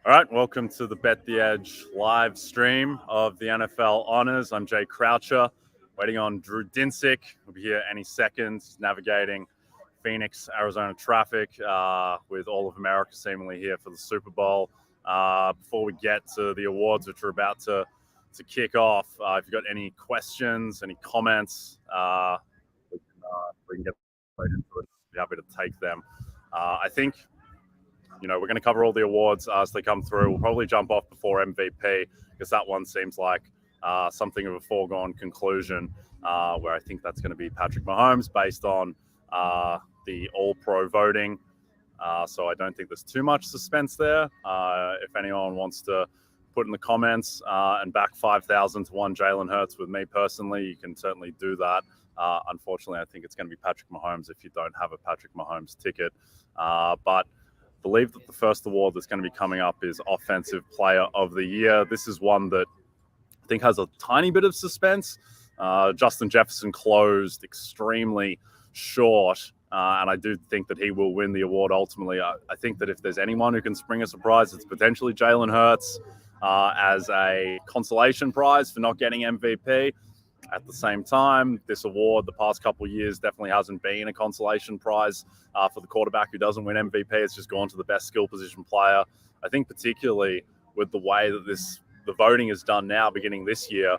All right, welcome to the Bet the Edge live stream of the NFL Honors. I'm Jay Croucher, waiting on Drew Dinsick. We'll be here any second, navigating Phoenix, Arizona traffic with all of America seemingly here for the Super Bowl. Before we get to the awards, which are about to kick off, if you've got any questions, any comments, we can get right into it. Be happy to take them. I think we're going to cover all the awards as they come through. We'll probably jump off before MVP because that one seems like something of a foregone conclusion, where I think that's going to be Patrick Mahomes based on the All-Pro voting. So I don't think there's too much suspense there. If anyone wants to put in the comments and back 5,000 to 1 Jalen Hurts with me personally, you can certainly do that. Unfortunately, I think it's going to be Patrick Mahomes if you don't have a Patrick Mahomes ticket. But I believe that the first award that's going to be coming up is Offensive Player of the Year. This is one that I think has a tiny bit of suspense. Justin Jefferson closed extremely short, and I do think that he will win the award ultimately. I think that if there's anyone who can spring a surprise, it's potentially Jalen Hurts as a consolation prize for not getting MVP. At the same time, this award the past couple of years definitely hasn't been a consolation prize for the quarterback who doesn't win MVP. It's just gone to the best skill position player. I think particularly with the way that the voting is done now, beginning this year,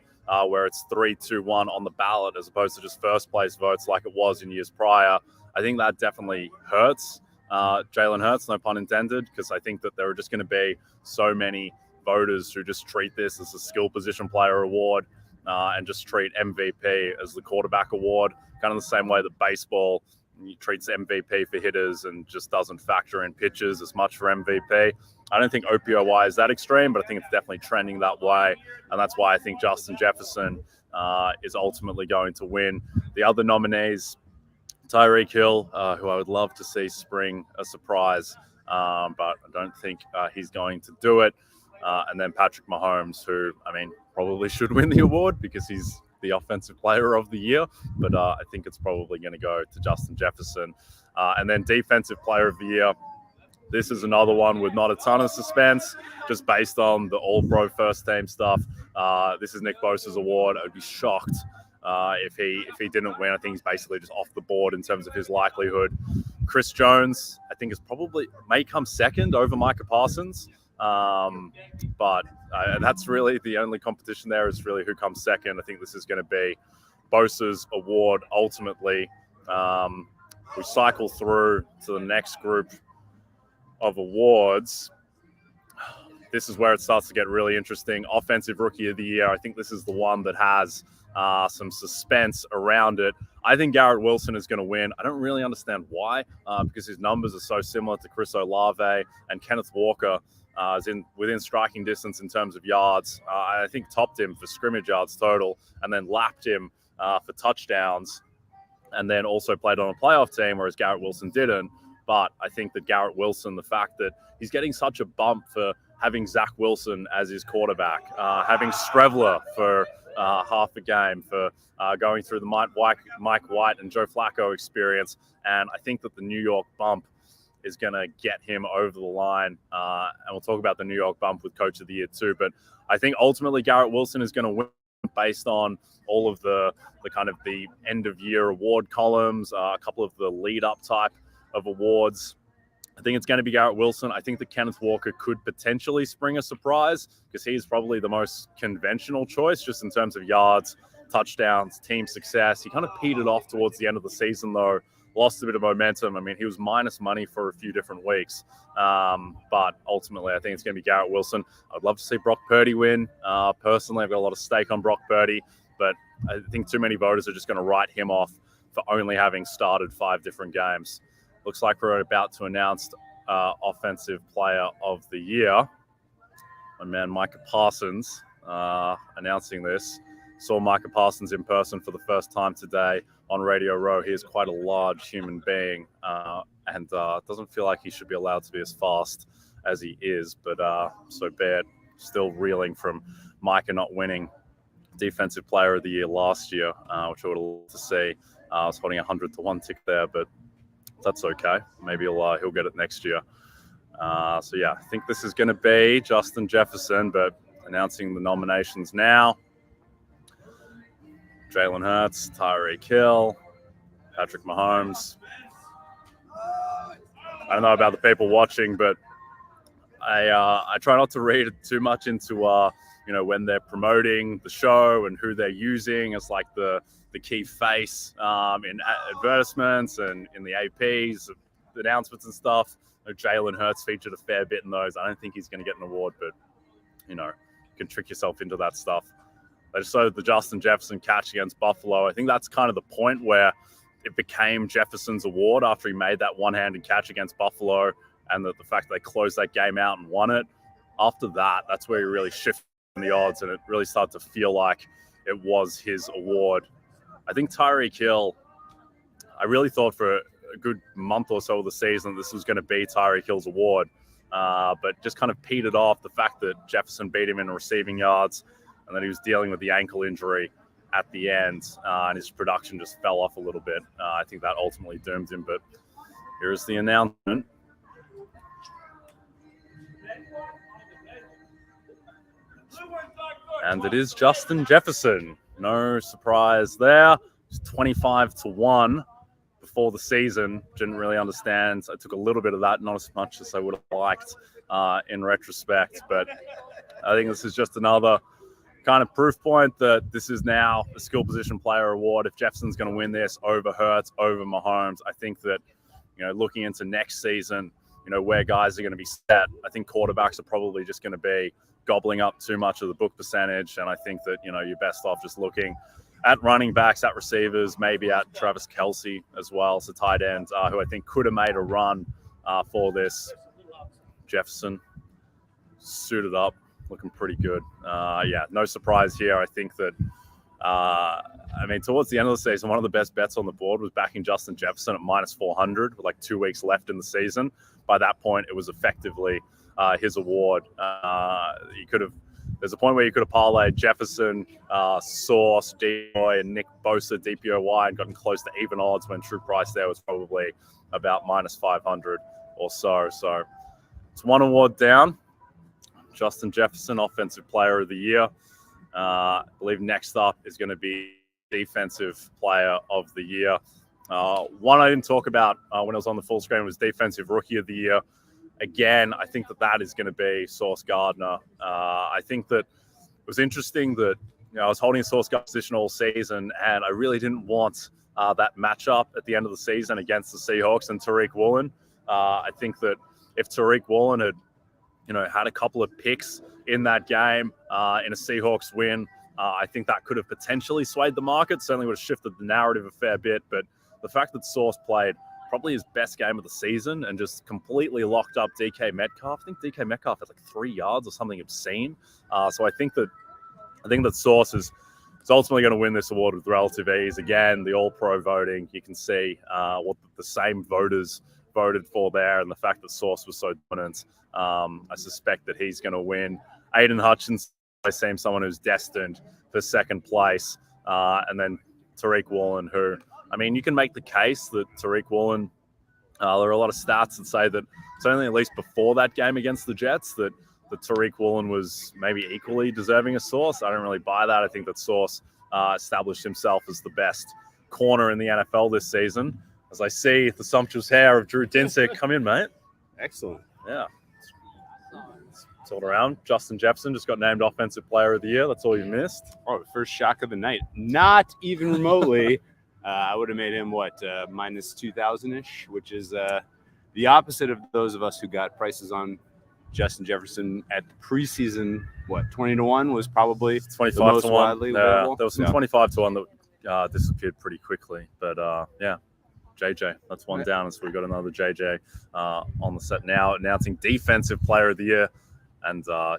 where it's 3-2-1 on the ballot as opposed to just first place votes like it was in years prior. I think that definitely hurts Jalen Hurts, no pun intended, because I think that there are just going to be so many voters who just treat this as a skill position player award. And just treat MVP as the quarterback award, kind of the same way that baseball treats MVP for hitters and just doesn't factor in pitchers as much for MVP. I don't think OPOY is that extreme, but I think it's definitely trending that way, and that's why I think Justin Jefferson is ultimately going to win. The other nominees, Tyreek Hill, who I would love to see spring a surprise, but I don't think he's going to do it. And then Patrick Mahomes, who, probably should win the award because he's the Offensive Player of the Year. But I think it's probably going to go to Justin Jefferson. And then Defensive Player of the Year. This is another one with not a ton of suspense, just based on the All-Pro first team stuff. This is Nick Bosa's award. I'd be shocked if he didn't win. I think he's basically just off the board in terms of his likelihood. Chris Jones, I think, may come second over Micah Parsons. But that's really the only competition there is really who comes second. I think this is going to be Bosa's award ultimately. We cycle through to the next group of awards. This is where it starts to get really interesting. Offensive Rookie of the Year. I think this is the one that has some suspense around it. I think Garrett Wilson is going to win. I don't really understand why, because his numbers are so similar to Chris Olave and Kenneth Walker. Is within striking distance in terms of yards. I think topped him for scrimmage yards total and then lapped him for touchdowns, and then also played on a playoff team, whereas Garrett Wilson didn't. But I think that Garrett Wilson, the fact that he's getting such a bump for having Zach Wilson as his quarterback, having Strevler for half a game, for going through the Mike White and Joe Flacco experience, and I think that the New York bump is going to get him over the line. And we'll talk about the New York bump with Coach of the Year too. But I think ultimately Garrett Wilson is going to win based on all of the kind of the end-of-year award columns, a couple of the lead-up type of awards. I think it's going to be Garrett Wilson. I think that Kenneth Walker could potentially spring a surprise because he's probably the most conventional choice just in terms of yards, touchdowns, team success. He kind of petered off towards the end of the season, though. Lost a bit of momentum. He was minus money for a few different weeks. But ultimately, I think it's going to be Garrett Wilson. I'd love to see Brock Purdy win. Personally, I've got a lot of stake on Brock Purdy, but I think too many voters are just going to write him off for only having started 5 different games. Looks like we're about to announce Offensive Player of the Year. My man, Micah Parsons, announcing this. Saw Micah Parsons in person for the first time today on Radio Row. He is quite a large human being and doesn't feel like he should be allowed to be as fast as he is, but so be it. Still reeling from Micah not winning Defensive Player of the Year last year, which I would love to see. I was holding 100 to 1 tick there, but that's okay. Maybe he'll get it next year. So yeah, I think this is going to be Justin Jefferson, but announcing the nominations now. Jalen Hurts, Tyreek Hill, Patrick Mahomes. I don't know about the people watching, but I try not to read too much into when they're promoting the show and who they're using as like the key face in advertisements and in the APs, the announcements and stuff. Jalen Hurts featured a fair bit in those. I don't think he's going to get an award, but you can trick yourself into that stuff. They just showed the Justin Jefferson catch against Buffalo. I think that's kind of the point where it became Jefferson's award after he made that one-handed catch against Buffalo, and the fact that they closed that game out and won it. After that, that's where he really shifted the odds, and it really started to feel like it was his award. I think Tyreek Hill, I really thought for a good month or so of the season this was going to be Tyreek Hill's award, but just kind of petered off the fact that Jefferson beat him in receiving yards, and then he was dealing with the ankle injury at the end, and his production just fell off a little bit. I think that ultimately doomed him, but here's the announcement. And it is Justin Jefferson. No surprise there. It's 25-1 before the season. Didn't really understand. I took a little bit of that, not as much as I would have liked in retrospect. But I think this is just another kind of proof point that this is now a skill position player award. If Jefferson's going to win this over Hurts, over Mahomes, I think that, looking into next season, where guys are going to be set, I think quarterbacks are probably just going to be gobbling up too much of the book percentage. And I think that, you're best off just looking at running backs, at receivers, maybe at Travis Kelce as well. So tight end, who I think could have made a run for this. Jefferson suited up, looking pretty good. No surprise here. I think that, towards the end of the season, one of the best bets on the board was backing Justin Jefferson at -400 with like 2 weeks left in the season. By that point, it was effectively his award. There's a point where you could have parlayed Jefferson, Sauce, CPOY, and Nick Bosa, DPOY, and gotten close to even odds when true price there was probably about -500 or so. So it's one award down. Justin Jefferson, Offensive Player of the Year. I believe next up is going to be Defensive Player of the Year. One I didn't talk about when I was on the full screen was Defensive Rookie of the Year. Again, I think that is going to be Sauce Gardner. I think that it was interesting that I was holding Sauce Gardner's position all season, and I really didn't want that matchup at the end of the season against the Seahawks and Tariq Woolen. I think that if Tariq Woolen had had a couple of picks in that game in a Seahawks win, I think that could have potentially swayed the market. Certainly would have shifted the narrative a fair bit. But the fact that Sauce played probably his best game of the season and just completely locked up DK Metcalf. I think DK Metcalf had like 3 yards or something obscene. So I think that Sauce is ultimately going to win this award with relative ease. Again, the All-Pro voting, you can see what the same voters voted for there, and the fact that Sauce was so dominant. I suspect that he's going to win. Aiden Hutchinson, I seem someone who's destined for second place. And then Tariq Woolen, who, you can make the case that Tariq Woolen, there are a lot of stats that say that certainly at least before that game against the Jets, that Tariq Woolen was maybe equally deserving of Sauce. I don't really buy that. I think that Sauce established himself as the best corner in the NFL this season. As I see the sumptuous hair of Drew Dinsick. Come in, mate. Excellent. Yeah. It's all around. Justin Jefferson just got named Offensive Player of the Year. That's all you missed. Oh, the first shock of the night. Not even remotely. I would have made him, minus 2,000-ish, which is the opposite of those of us who got prices on Justin Jefferson at the preseason. 20-1 was probably 25 the most to 1. widely available. There was some 25 to 1 that disappeared pretty quickly. But, JJ, that's one down. So we got another JJ on the set now, announcing Defensive Player of the Year. And I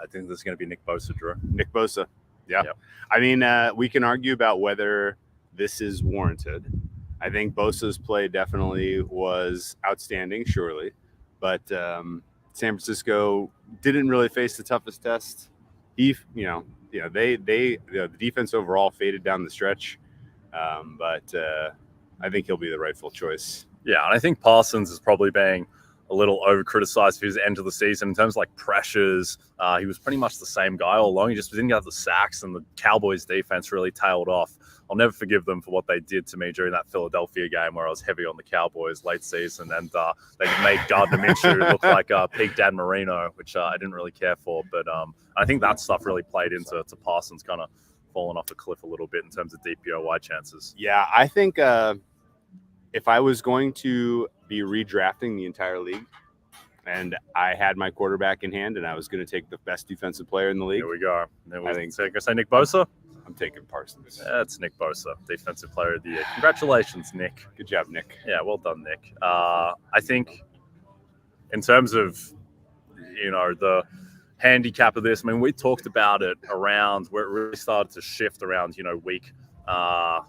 think this is going to be Nick Bosa, Drew. Nick Bosa. Yeah. Yep. We can argue about whether this is warranted. I think Bosa's play definitely was outstanding, surely. But San Francisco didn't really face the toughest test. The defense overall faded down the stretch. But I think he'll be the rightful choice. Yeah, and I think Parsons is probably being a a little over-criticized for his end of the season. In terms of like pressures, he was pretty much the same guy all along. He just didn't get the sacks, and the Cowboys defense really tailed off. I'll never forgive them for what they did to me during that Philadelphia game where I was heavy on the Cowboys late season, and they made Gardner Minshew look like peak Dan Marino, which I didn't really care for. But I think that stuff really played into Parsons kind of falling off a cliff a little bit in terms of DPOY chances. Yeah, I think if I was going to be redrafting the entire league and I had my quarterback in hand and I was going to take the best defensive player in the league. Here we go. I think I say Nick Bosa. I'm taking Parsons. Yeah, it's Nick Bosa, Defensive Player of the Year. Congratulations, Nick. Good job, Nick. Yeah, well done, Nick. I think in terms of, the handicap of this, I mean, we talked about it around where it really started to shift around, week, I'm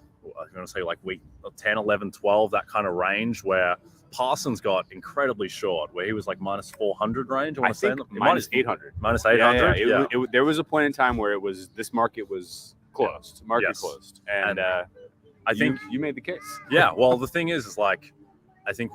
going to say like week 10, 11, 12, that kind of range where Parsons got incredibly short, where he was like minus 400 range. I think minus 800. Minus 800? Yeah. There was a point in time where this market was closed. Closed. And I think you made the case. Yeah. Well, the thing is like, I think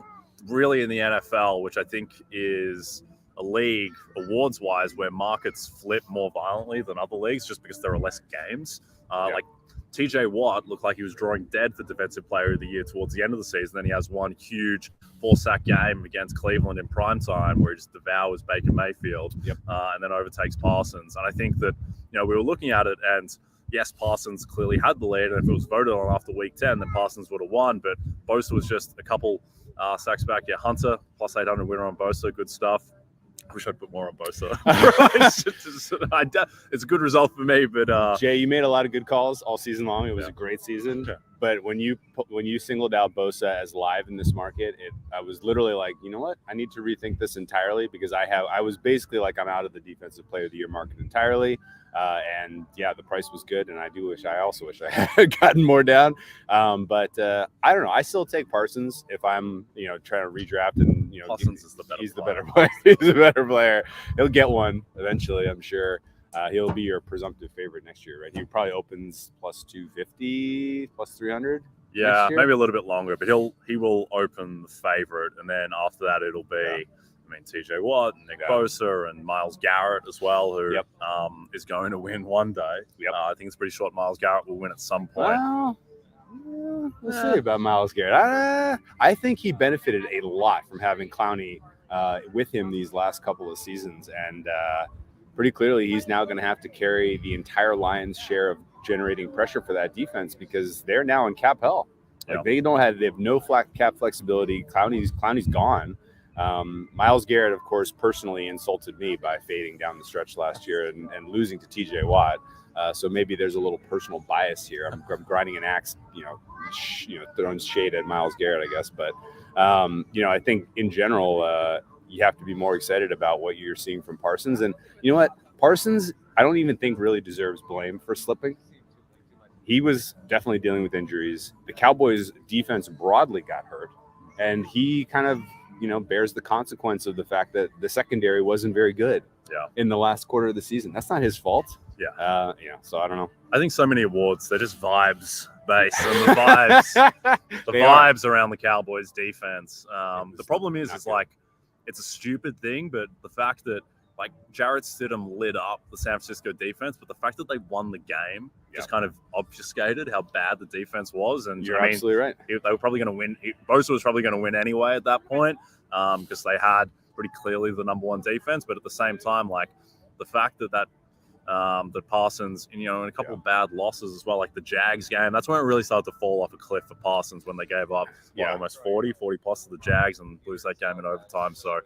really in the NFL, which I think is a league awards wise where markets flip more violently than other leagues just because there are less games. Like TJ Watt looked like he was drawing dead for Defensive Player of the Year towards the end of the season. Then he has one huge 4-sack game against Cleveland in primetime where he just devours Baker Mayfield and then overtakes Parsons. And I think that, we were looking at it and yes, Parsons clearly had the lead. And if it was voted on after week 10, then Parsons would have won. But Bosa was just a couple sacks back. Yeah, Hunter, plus 800 winner on Bosa. Good stuff. I wish I'd put more on Bosa. It's a good result for me, but Jay, you made a lot of good calls all season long. It was a great season. Yeah. But when you singled out Bosa as live in this market, I was literally like, you know what? I need to rethink this entirely because I was basically like I'm out of the Defensive Player of the Year market entirely. And yeah, the price was good, and I also wish I had gotten more down. But I don't know. I still take Parsons if I'm trying to redraft, and Parsons is the better. He's the better player. He's a better player. He'll get one eventually, I'm sure. He'll be your presumptive favorite next year, right? He probably opens plus 250, plus 300. Yeah, maybe a little bit longer, but he will open the favorite, and then after that it'll be. I mean, TJ Watt, Nick Bosa, and Myles Garrett as well, who is going to win one day. I think it's pretty short. Myles Garrett will win at some point. Well, we'll see about Myles Garrett. I think he benefited a lot from having Clowney with him these last couple of seasons, and pretty clearly he's now going to have to carry the entire Lions' share of generating pressure for that defense because they're now in cap hell. Like they have no cap flexibility. Clowney's gone. Myles Garrett, of course, personally insulted me by fading down the stretch last year and losing to TJ Watt. So maybe there's a little personal bias here. I'm grinding an axe, throwing shade at Myles Garrett, I guess. But, I think in general, you have to be more excited about what you're seeing from Parsons. And you know what? Parsons, I don't even think really deserves blame for slipping. He was definitely dealing with injuries. The Cowboys defense broadly got hurt, and he kind of bears the consequence of the fact that the secondary wasn't very good in the last quarter of the season. That's not his fault. So I don't know. I think so many awards, they're just vibes based on the vibes around the Cowboys defense. The problem is like, it's a stupid thing, but the fact that like Jarrett Stidham lit up the San Francisco defense, but the fact that they won the game just kind of obfuscated how bad the defense was. And you're absolutely right. They were probably going to win. Bosa was probably going to win anyway at that point because they had pretty clearly the number one defense. But at the same time, like the fact that Parsons, in a couple of bad losses as well, like the Jags game, that's when it really started to fall off a cliff for Parsons when they gave up almost 40 plus to the Jags and lose that game in overtime. So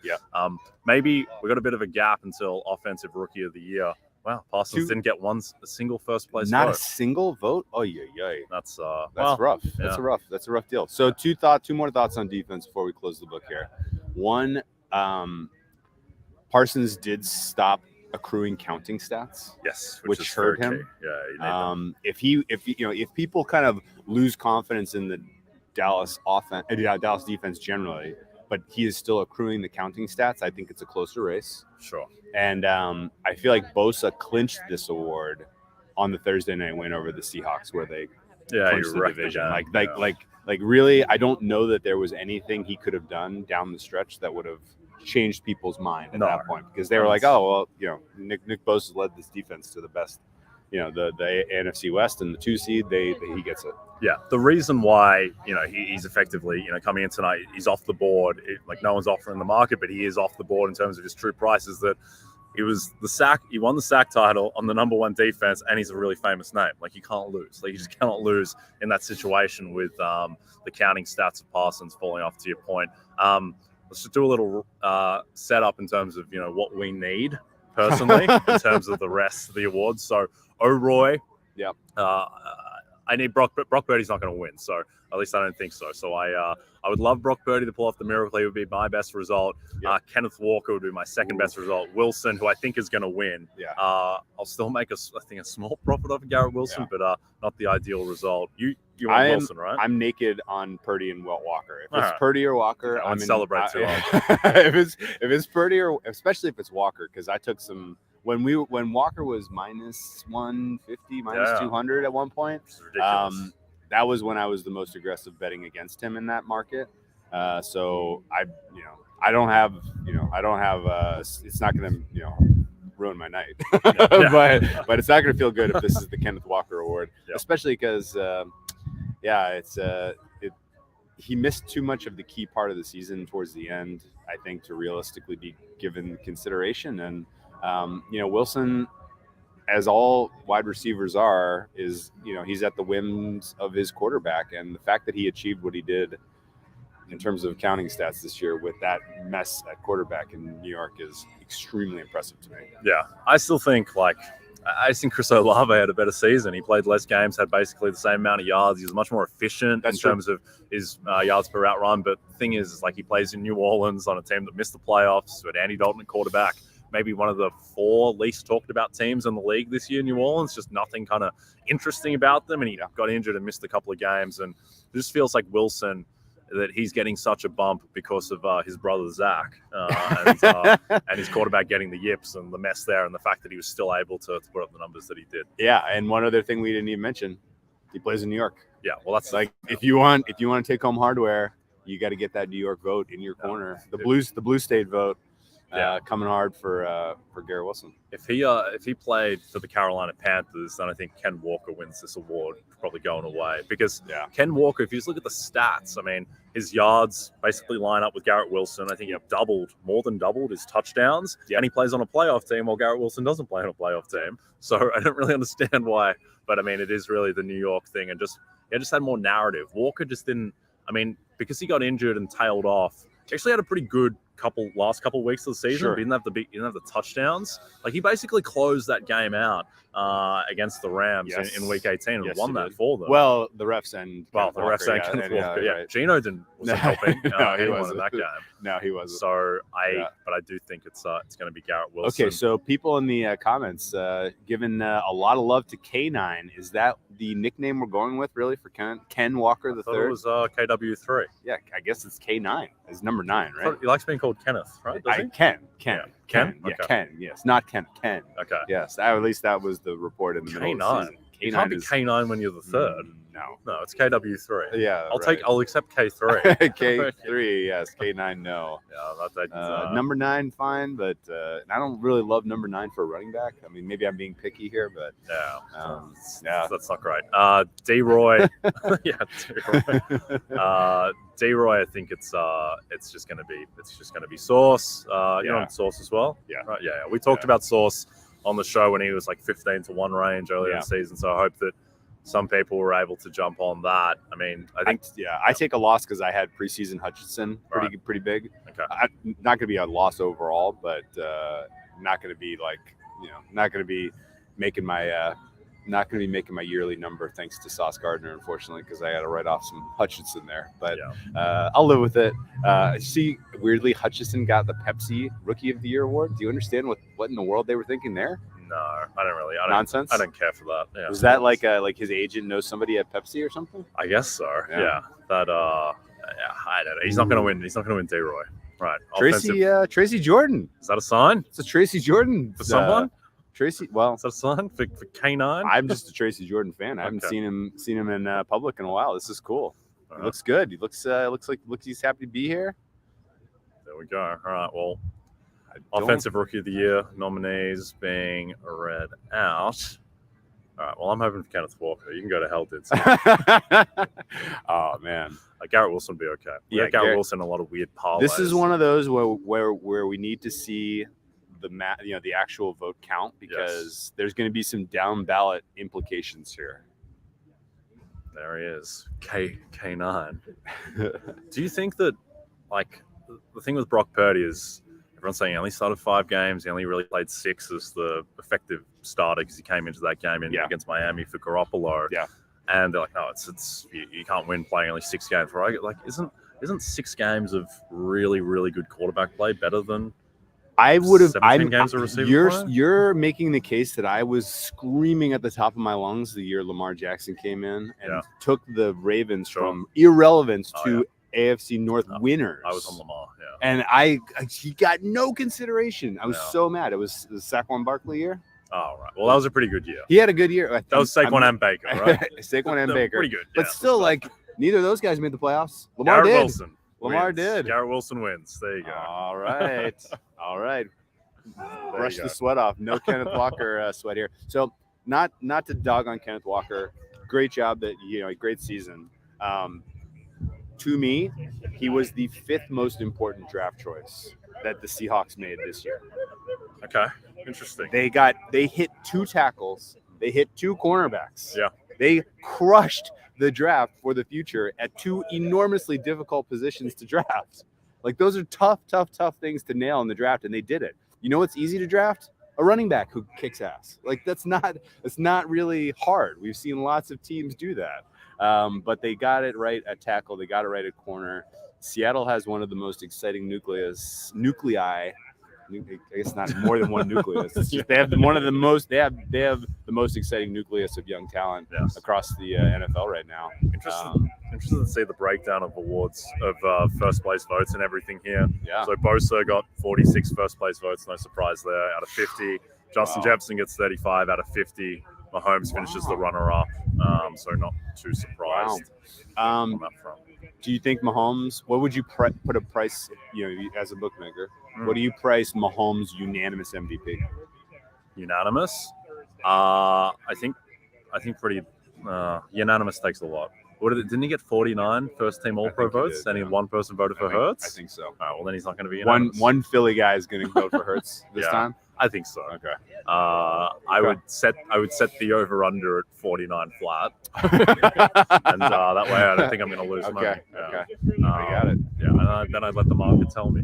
maybe we got a bit of a gap until Offensive Rookie of the Year. Wow, Parsons didn't get a single first place vote. Not vote. A single vote? Oh, yeah. That's rough. That's a rough deal. So two more thoughts on defense before we close the book here. One, Parsons did stop accruing counting stats. Yes, which hurt him. Yeah, if people kind of lose confidence in the Dallas defense generally, but he is still accruing the counting stats, I think it's a closer race. Sure. And I feel like Bosa clinched this award on the Thursday night win over the Seahawks, where they clinched the division. Like really, I don't know that there was anything he could have done down the stretch that would have changed people's mind at No. that point, because they were like, oh, well, you know, Nick Bosa led this defense to the best, you know, the NFC West and the 2 seed. He gets it. Yeah, the reason why, you know, he's effectively, you know, coming in tonight, he's off the board. Like, no one's offering the market, but he is off the board in terms of his true price, is that he won the sack title on the number 1 defense, and he's a really famous name. Like, you can't lose. Like, you just cannot lose in that situation with the counting stats of Parsons falling off, to your point. Let's just do a little setup in terms of, you know, what we need personally in terms of the rest of the awards. So, OROY. Yep. I need Brock Purdy's not going to win, so at least I don't think so. So I would love Brock Purdy to pull off the miracle. He would be my best result. Yep. Kenneth Walker would be my second best result. Wilson, who I think is going to win. Yeah. I'll still make a small profit off of Garrett Wilson, but not the ideal result. You want Wilson, right? I'm naked on Purdy and Walker. If it's Purdy or Walker, I celebrate too. If it's Purdy, or especially if it's Walker, because I took some. When Walker was minus 150, minus 200 at one point, that was when I was the most aggressive betting against him in that market. So I don't have, it's not going to, ruin my night, but it's not going to feel good if this is the Kenneth Walker Award, especially because, he missed too much of the key part of the season towards the end, I think, to realistically be given consideration. And, Wilson, as all wide receivers are, is, he's at the whims of his quarterback. And the fact that he achieved what he did in terms of counting stats this year with that mess at quarterback in New York is extremely impressive to me. Yeah, I still think, Chris Olave had a better season. He played less games, had basically the same amount of yards. He was much more efficient terms of his yards per route run. But the thing is, he plays in New Orleans on a team that missed the playoffs with Andy Dalton at quarterback. Maybe one of the 4 least talked about teams in the league this year, New Orleans. Just nothing kind of interesting about them. And he got injured and missed a couple of games. And it just feels like Wilson, that he's getting such a bump because of his brother Zach and his quarterback getting the yips and the mess there, and the fact that he was still able to put up the numbers that he did. Yeah, and one other thing we didn't even mention, he plays in New York. Yeah, well, that's if you want to take home hardware, you got to get that New York vote in your corner. The blue state vote. Coming hard for Garrett Wilson. If he played for the Carolina Panthers, then I think Ken Walker wins this award, probably going away. Because Ken Walker, if you just look at the stats, I mean, his yards basically line up with Garrett Wilson. I think he more than doubled his touchdowns, and he plays on a playoff team while Garrett Wilson doesn't play on a playoff team. So I don't really understand why, but I mean, it is really the New York thing, and just had more narrative. Walker just didn't. I mean, because he got injured and tailed off, he actually had a pretty good last couple of weeks of the season. Sure. But he didn't have the touchdowns. He basically closed that game out against the Rams in week 18 and won that for them. Well, the refs and Kenneth Walker. Right. Gino wasn't helping anyone in that game. No, he wasn't. So but I do think it's going to be Garrett Wilson. Okay, so people in the comments giving a lot of love to K9. Is that the nickname we're going with, really, for Ken Walker the third? It was KW3. Yeah, I guess it's K9. It's number 9, right? He likes being called Kenneth, right? Ken. Ken? Yeah, Ken. Yes, not Ken. Ken. Okay. Yes, at least that was the report in the middle of the season. You can't be K9 when you're the third. No, it's KW3. Yeah, I'll accept K3. K3, yes. K9, no. Yeah, number 9, fine, but I don't really love number 9 for a running back. I mean, maybe I'm being picky here, but that's not great. D-Roy, D-Roy. I think it's just going to be Sauce. You know Sauce as well. Yeah, right. Yeah. We talked about Sauce on the show when he was 15-1 range earlier in the season. So I hope that some people were able to jump on that. I mean, I think I take a loss because I had preseason Hutchinson pretty big. Okay, not going to be a loss overall, but not going to be not going to be making my yearly number thanks to Sauce Gardner, unfortunately, because I got to write off some Hutchinson there. But I'll live with it. See, weirdly, Hutchinson got the Pepsi Rookie of the Year award. Do you understand what in the world they were thinking there? No, I don't really. Nonsense. I don't care for that. Yeah. Was that like his agent knows somebody at Pepsi or something? I guess so. Yeah. That. I don't know. He's not going to win. He's not going to win D-Roy. Right. Tracy Jordan. Is that a sign? It's a Tracy Jordan for someone. Tracy, is that a sign for K9? I'm just a Tracy Jordan fan. I haven't seen him in public in a while. This is cool. He looks good. He looks like he's happy to be here. There we go. All right. Well, offensive rookie of the year nominees being read out. All right. Well, I'm hoping for Kenneth Walker. You can go to hell, Dinsick. Oh man, Garrett Wilson will be okay. Yeah, Garrett Wilson a lot of weird parlays. This is one of those where we need to see the actual vote count, because there's going to be some down ballot implications here. There he is, K9. Do you think that, like, the thing with Brock Purdy is everyone's saying he only started 5 games, he only really played 6 as the effective starter because he came into that game against Miami for Garoppolo. Yeah. And they're like, no, it's you can't win playing only 6 games, right? Like, isn't 6 games of really, really good quarterback play better than 17 games of receiver play? You're making the case that I was screaming at the top of my lungs the year Lamar Jackson came in and took the Ravens from irrelevance to AFC North winners. I was on Lamar, and he got no consideration. I was so mad. It was the Saquon Barkley year. Oh, right. Well, that was a pretty good year. He had a good year. That was Saquon and Baker, right? Saquon and Baker. Pretty good. But still, like, neither of those guys made the playoffs. Lamar did. Lamar did. Garrett Wilson wins. There you go. All right. All right. Brush the sweat off. No Kenneth Walker sweat here. So not to dog on Kenneth Walker. Great job great season. To me, he was the 5th most important draft choice that the Seahawks made this year. Okay. Interesting. They hit 2 tackles. They hit 2 cornerbacks. Yeah. They crushed the draft for the future at 2 enormously difficult positions to draft. Like, those are tough things to nail in the draft, and they did it. You know what's easy to draft? A running back who kicks ass. Like, that's not really hard. We've seen lots of teams do that. But they got it right at tackle. They got it right at corner. Seattle has one of the most exciting nuclei. I guess not more than one nucleus. It's just, they have one of the most. They have the most exciting nucleus of young talent across the NFL right now. Interested to see the breakdown of awards of first place votes and everything here. Yeah. So Bosa got 46 first place votes, no surprise there, out of 50. Justin Jefferson gets 35 out of 50. Mahomes finishes the runner-up, so not too surprised on that front. Do you think Mahomes? What would you put a price? As a bookmaker, what do you price Mahomes' unanimous MVP? Unanimous? I think pretty unanimous takes a lot. Didn't he get 49 first-team All-Pro votes? And one person voted for Hurts? I think so. All right, well, then he's not going to be unanimous. One Philly guy is going to vote for Hurts this time? I think so. Okay. I would set the over/under at 49 flat, and that way I don't think I'm going to lose money. Okay. I got it. Yeah, and then I'd let the market tell me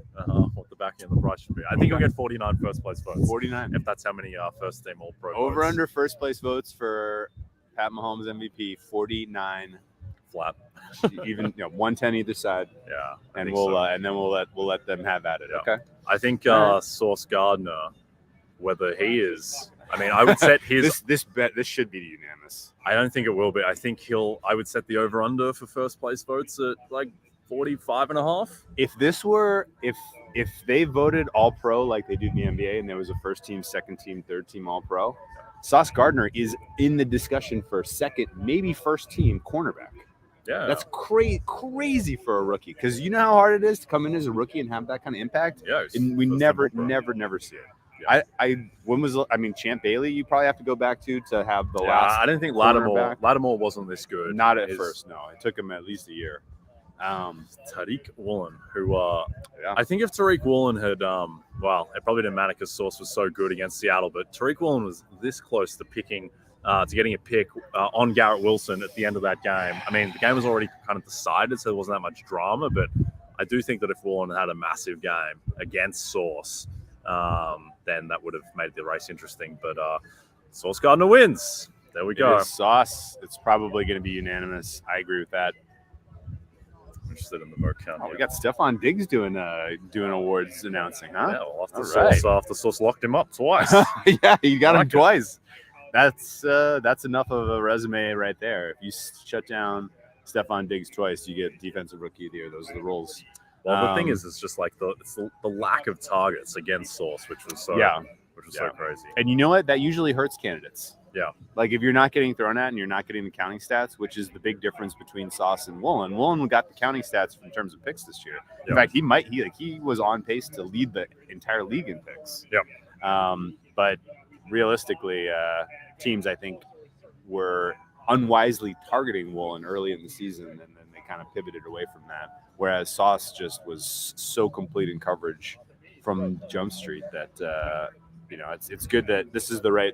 what the back end of the price should be. I think I'll get 49 first-place votes. 49. If that's how many first-team All-Pro votes. Over/under first-place votes for Pat Mahomes MVP, 49. Flat. Even 110 either side. Yeah. And we'll let them have at it. Yeah. Okay. I think Sauce Gardner, whether he is, I would set his this should be unanimous. I don't think it will be. I think I would set the over under for first place votes at like 45.5. If they voted all pro like they do in the NBA and there was a first team, second team, third team all pro, Sauce Gardner is in the discussion for second, maybe first team cornerback. Yeah, that's crazy for a rookie, because you know how hard it is to come in as a rookie and have that kind of impact. Yeah, and we never see it. Yeah. Champ Bailey, you probably have to go back to have the last. I didn't think Lattimore wasn't this good. Not at first, no. It took him at least a year. Tariq Woolen, who I think if Tariq Woolen had, it probably didn't matter because Sauce was so good against Seattle, but Tariq Woolen was this close to getting a pick on Garrett Wilson at the end of that game. The game was already kind of decided, so there wasn't that much drama, but I do think that if Woolen had a massive game against Sauce, then that would have made the race interesting. But Sauce Gardner wins. There we go. Sauce. It's probably going to be unanimous. I agree with that. Interested in the vote count. We got Stephon Diggs doing awards announcing, huh? Yeah, well, after Sauce locked him up twice. Yeah, you got him twice. That's enough of a resume right there. If you shut down Stephon Diggs twice, you get Defensive Rookie of the Year. Those are the rules. Well, the thing is, it's just like the lack of targets against Sauce, which was so crazy. And you know what? That usually hurts candidates. Yeah. Like if you're not getting thrown at and you're not getting the counting stats, which is the big difference between Sauce and Woolen. Woolen got the counting stats in terms of picks this year. In fact, he was on pace to lead the entire league in picks. Yeah. But realistically, teams I think were unwisely targeting Woolen early in the season, and then they kind of pivoted away from that. Whereas Sauce just was so complete in coverage from Jump Street that it's good that this is the right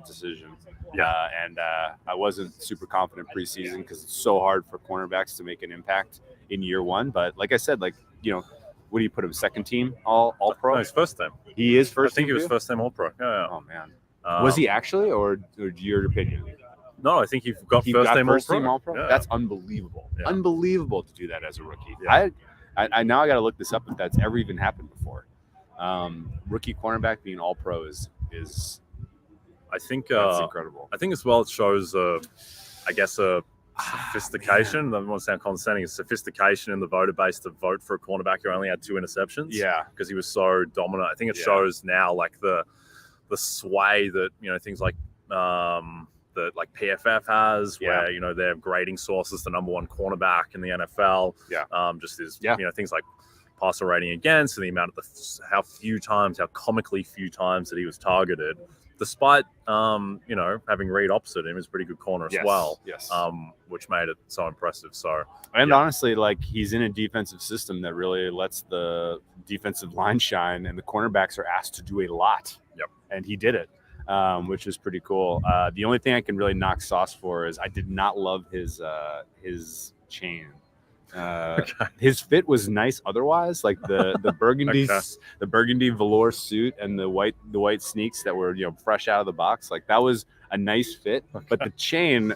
decision. Yeah. And I wasn't super confident preseason because it's so hard for cornerbacks to make an impact in year one. But like I said, what do you put him? Second team all pro? No, he's first team. He is first. I think team he was first team all pro. Yeah. Oh man, was he actually, or your opinion? No, I think he got first team all pro. Yeah. That's unbelievable. Yeah. Unbelievable to do that as a rookie. Yeah. I now I got to look this up if that's ever even happened before. Rookie cornerback being all pro is I think that's incredible. I think as well it shows I guess a sophistication. I don't want to sound condescending. A sophistication in the voter base to vote for a cornerback who only had 2 interceptions. Yeah, because he was so dominant. I think it shows now like the sway that things like that like PFF has, where they're grading sources the number 1 cornerback in the NFL. Yeah, just is things like passer rating against and the amount of how comically few times that he was targeted, despite having Reed opposite him is pretty good corner as well. Yes. Which made it so impressive. So honestly, like he's in a defensive system that really lets the defensive line shine, and the cornerbacks are asked to do a lot. Yep. And he did it. Which is pretty cool. The only thing I can really knock Sauce for is I did not love his chain. His fit was nice otherwise, like the burgundy the burgundy velour suit and the white sneaks that were fresh out of the box, like that was a nice fit. But the chain,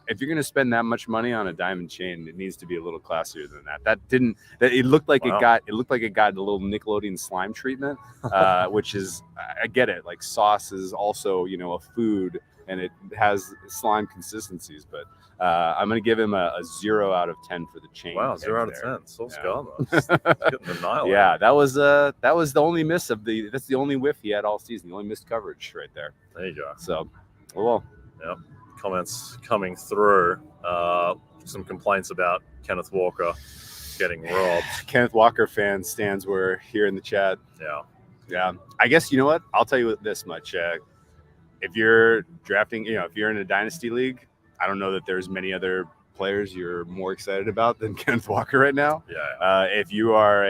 if you're going to spend that much money on a diamond chain, it needs to be a little classier than that. It looked like it got a little Nickelodeon slime treatment, which is, I get it. Like Sauce is also, a food and it has slime consistencies, but I'm going to give him a 0 out of 10 for the chain. Wow, 0 out of 10. Sauce getting annihilated. Yeah, that was the only miss that's the only whiff he had all season. The only missed coverage right there. There you go. So, well. Yep. Comments coming through. Some complaints about Kenneth Walker getting robbed. Kenneth Walker fan stands were here in the chat. Yeah. I guess you know what? I'll tell you this much. If you're drafting, if you're in a dynasty league, I don't know that there's many other players you're more excited about than Kenneth Walker right now. Yeah. If you are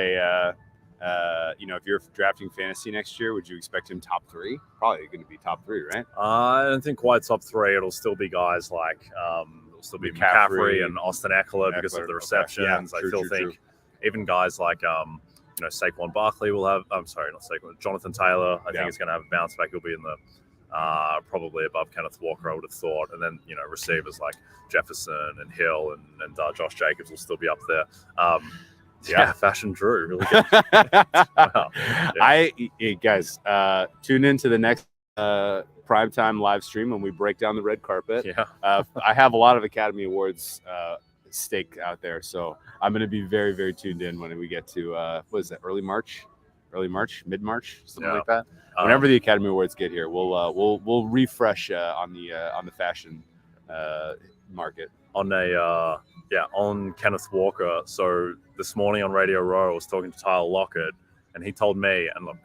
if you're drafting fantasy next year, would you expect him top 3? Probably going to be top 3, right? I don't think quite top 3. It'll still be guys like it'll still be McCaffrey and Austin Eckler because of the receptions. Okay. Yeah, I think even guys like Saquon Barkley will have. I'm sorry, not Saquon. Jonathan Taylor. I think he's going to have a bounce back. He'll be in the probably above Kenneth Walker, I would have thought. And then receivers like Jefferson and Hill and Josh Jacobs will still be up there. Fashion Drew, really good. Wow. Hey guys, tune in to the next primetime live stream when we break down the red carpet. Yeah. I have a lot of Academy Awards stake out there, so I'm going to be very, very tuned in when we get to what is that? Early March, mid-March, something like that. Whenever the Academy Awards get here, we'll refresh on the fashion market. On Kenneth Walker. So this morning on Radio Row, I was talking to Tyler Lockett, and he told me, and look,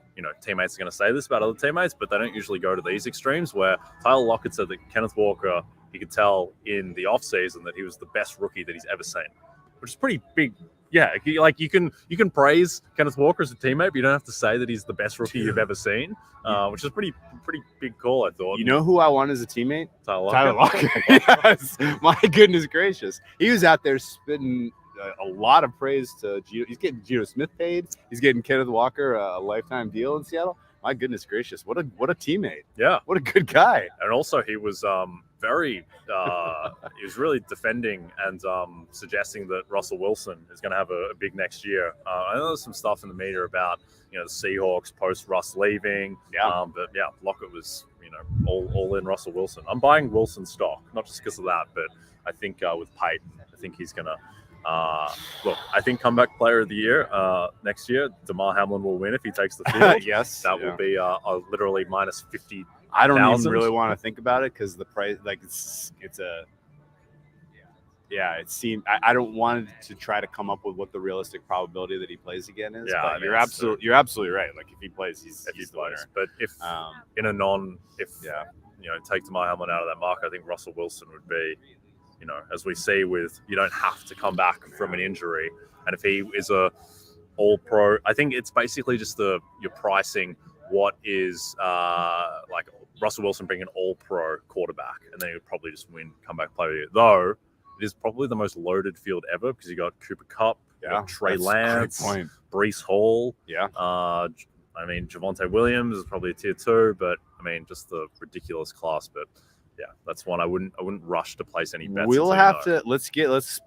teammates are going to say this about other teammates, but they don't usually go to these extremes, where Tyler Lockett said that Kenneth Walker, he could tell in the offseason that he was the best rookie that he's ever seen, which is pretty big. Yeah, like you can praise Kenneth Walker as a teammate, but you don't have to say that he's the best rookie you've ever seen, which is pretty big call, I thought. You know who I want as a teammate? Tyler Lockett. Yes, my goodness gracious, he was out there spitting a lot of praise to Geno. He's getting Geno Smith paid. He's getting Kenneth Walker a lifetime deal in Seattle. My goodness gracious, what a teammate! Yeah, what a good guy. And also, he was he was really defending and suggesting that Russell Wilson is going to have a big next year. I know there's some stuff in the media about the Seahawks post Russ leaving. But Lockett was all in Russell Wilson. I'm buying Wilson stock, not just because of that, but I think with Peyton, I think he's going to. Look, I think comeback player of the year next year, DeMar Hamlin will win if he takes the field. Yes, that will be literally minus 50 I don't Thousand? even really want to think about it because the price, like it's a, yeah, it seemed. I don't want to try to come up with what the realistic probability that he plays again is. Yeah, but I mean, you're absolutely right. Like if he plays, he's the winner. But if in a take Tamar Hamlin out of that market, I think Russell Wilson would be, as we see with, you don't have to come back from an injury, and if he is a all pro, I think it's basically just you're pricing what is like Russell Wilson being an all pro quarterback, and then he would probably just win comeback player of the year. Though it is probably the most loaded field ever because you got Cooper Kupp, you got Trey Lance, Breece Hall. Yeah. I mean, Javonte Williams is probably a tier 2, but I mean, just the ridiculous class. But yeah, that's one I wouldn't rush to place any bets. We'll have to let's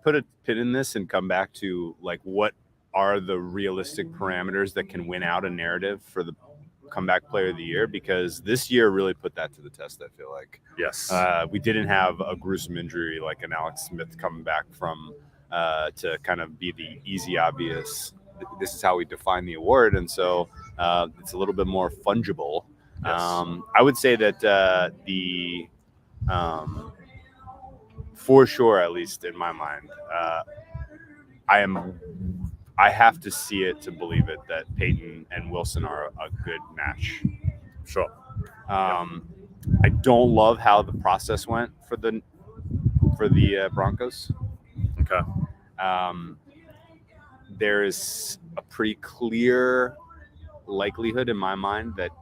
put a pin in this and come back to like what are the realistic parameters that can win out a narrative for the comeback player of the year, because this year really put that to the test. I feel like we didn't have a gruesome injury like an Alex Smith coming back from to kind of be the easy obvious. This is how we define the award, and so it's a little bit more fungible. I would say that for sure, at least in my mind, I have to see it to believe it that Peyton and Wilson are a good match. Sure. I don't love how the process went for the Broncos. Okay. There is a pretty clear likelihood in my mind that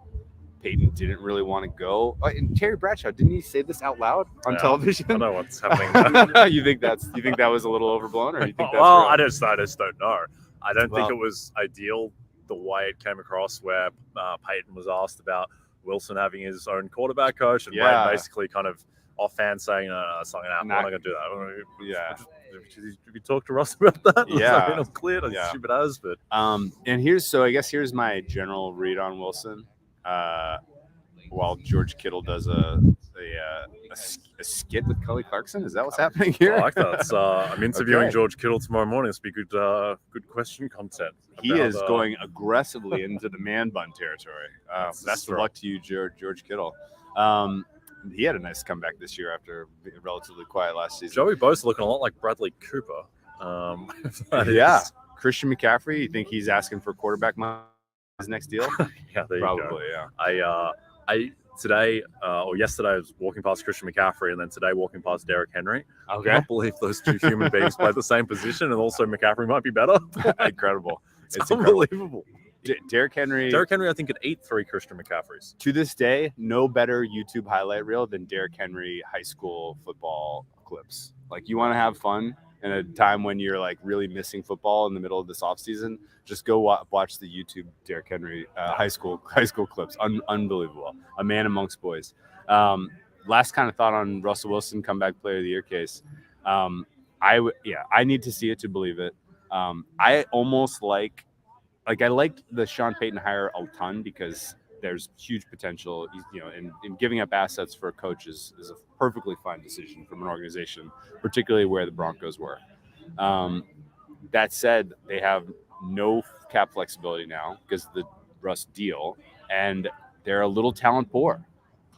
Peyton didn't really want to go. And Terry Bradshaw, didn't he say this out loud on television? I don't know what's happening. You think that was a little overblown, or you think that's well, real? I just don't know. I don't think it was ideal the way it came across, where Peyton was asked about Wilson having his own quarterback coach, and Brad basically kind of offhand saying, "No, it's not going to happen. We're not going to do that." Yeah. Did we talk to Ross about that? Yeah. I'm clear. That's stupid as, but and here's my general read on Wilson. While George Kittle does a skit with Kelly Clarkson, is that what's happening here? I like that. I'm interviewing George Kittle tomorrow morning. It's be good question content. He is going aggressively into the man bun territory. Best of luck to you, George Kittle. He had a nice comeback this year after being relatively quiet last season. Joey Bosa looking a lot like Bradley Cooper. Christian McCaffrey, you think he's asking for quarterback money his next deal? Yeah, there probably, you go. I today or yesterday I was walking past Christian McCaffrey, and then today walking past Derrick Henry. Okay. I can't believe those two human beings play the same position, and also McCaffrey might be better. Incredible. It's unbelievable. Derrick Henry, I think, could eat 3 Christian McCaffreys. To this day, no better YouTube highlight reel than Derrick Henry high school football clips. Like, you want to have fun in a time when you're like really missing football in the middle of this offseason, just go watch the YouTube Derrick Henry high school clips. Unbelievable. A man amongst boys. Last kind of thought on Russell Wilson comeback player of the year case. I need to see it to believe it. I almost I like the Sean Payton hire a ton because there's huge potential, and giving up assets for a coach is a perfectly fine decision from an organization, particularly where the Broncos were. That said, they have no cap flexibility now because of the Russ deal, and they're a little talent poor.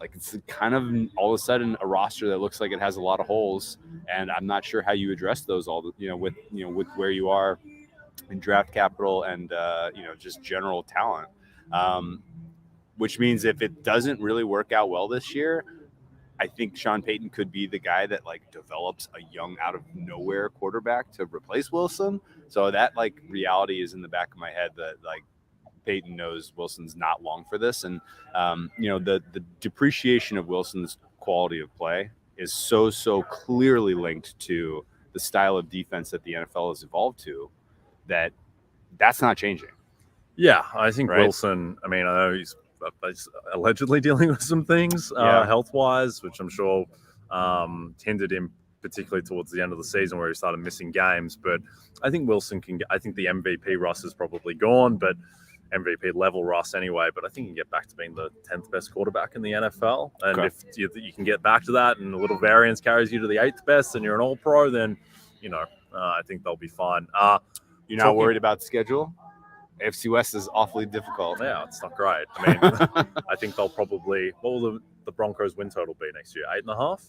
Like, it's kind of all of a sudden a roster that looks like it has a lot of holes, and I'm not sure how you address those with where you are in draft capital and just general talent. Which means if it doesn't really work out well this year, I think Sean Payton could be the guy that develops a young out of nowhere quarterback to replace Wilson. So that reality is in the back of my head that Payton knows Wilson's not long for this. And the depreciation of Wilson's quality of play is so clearly linked to the style of defense that the NFL has evolved to, that's not changing. Yeah, I think Wilson, I know he's allegedly dealing with some things health-wise, which I'm sure hindered him particularly towards the end of the season where he started missing games. But I think Wilson I think the MVP Russ is probably gone, but MVP level Russ anyway. But I think he can get back to being the 10th best quarterback in the NFL. And if you can get back to that and a little variance carries you to the 8th best and you're an all-pro, then, I think they'll be fine. You're not worried about the schedule? AFC West is awfully difficult. Yeah, it's not great. I think they'll probably – what will the Broncos win total be next year? 8.5?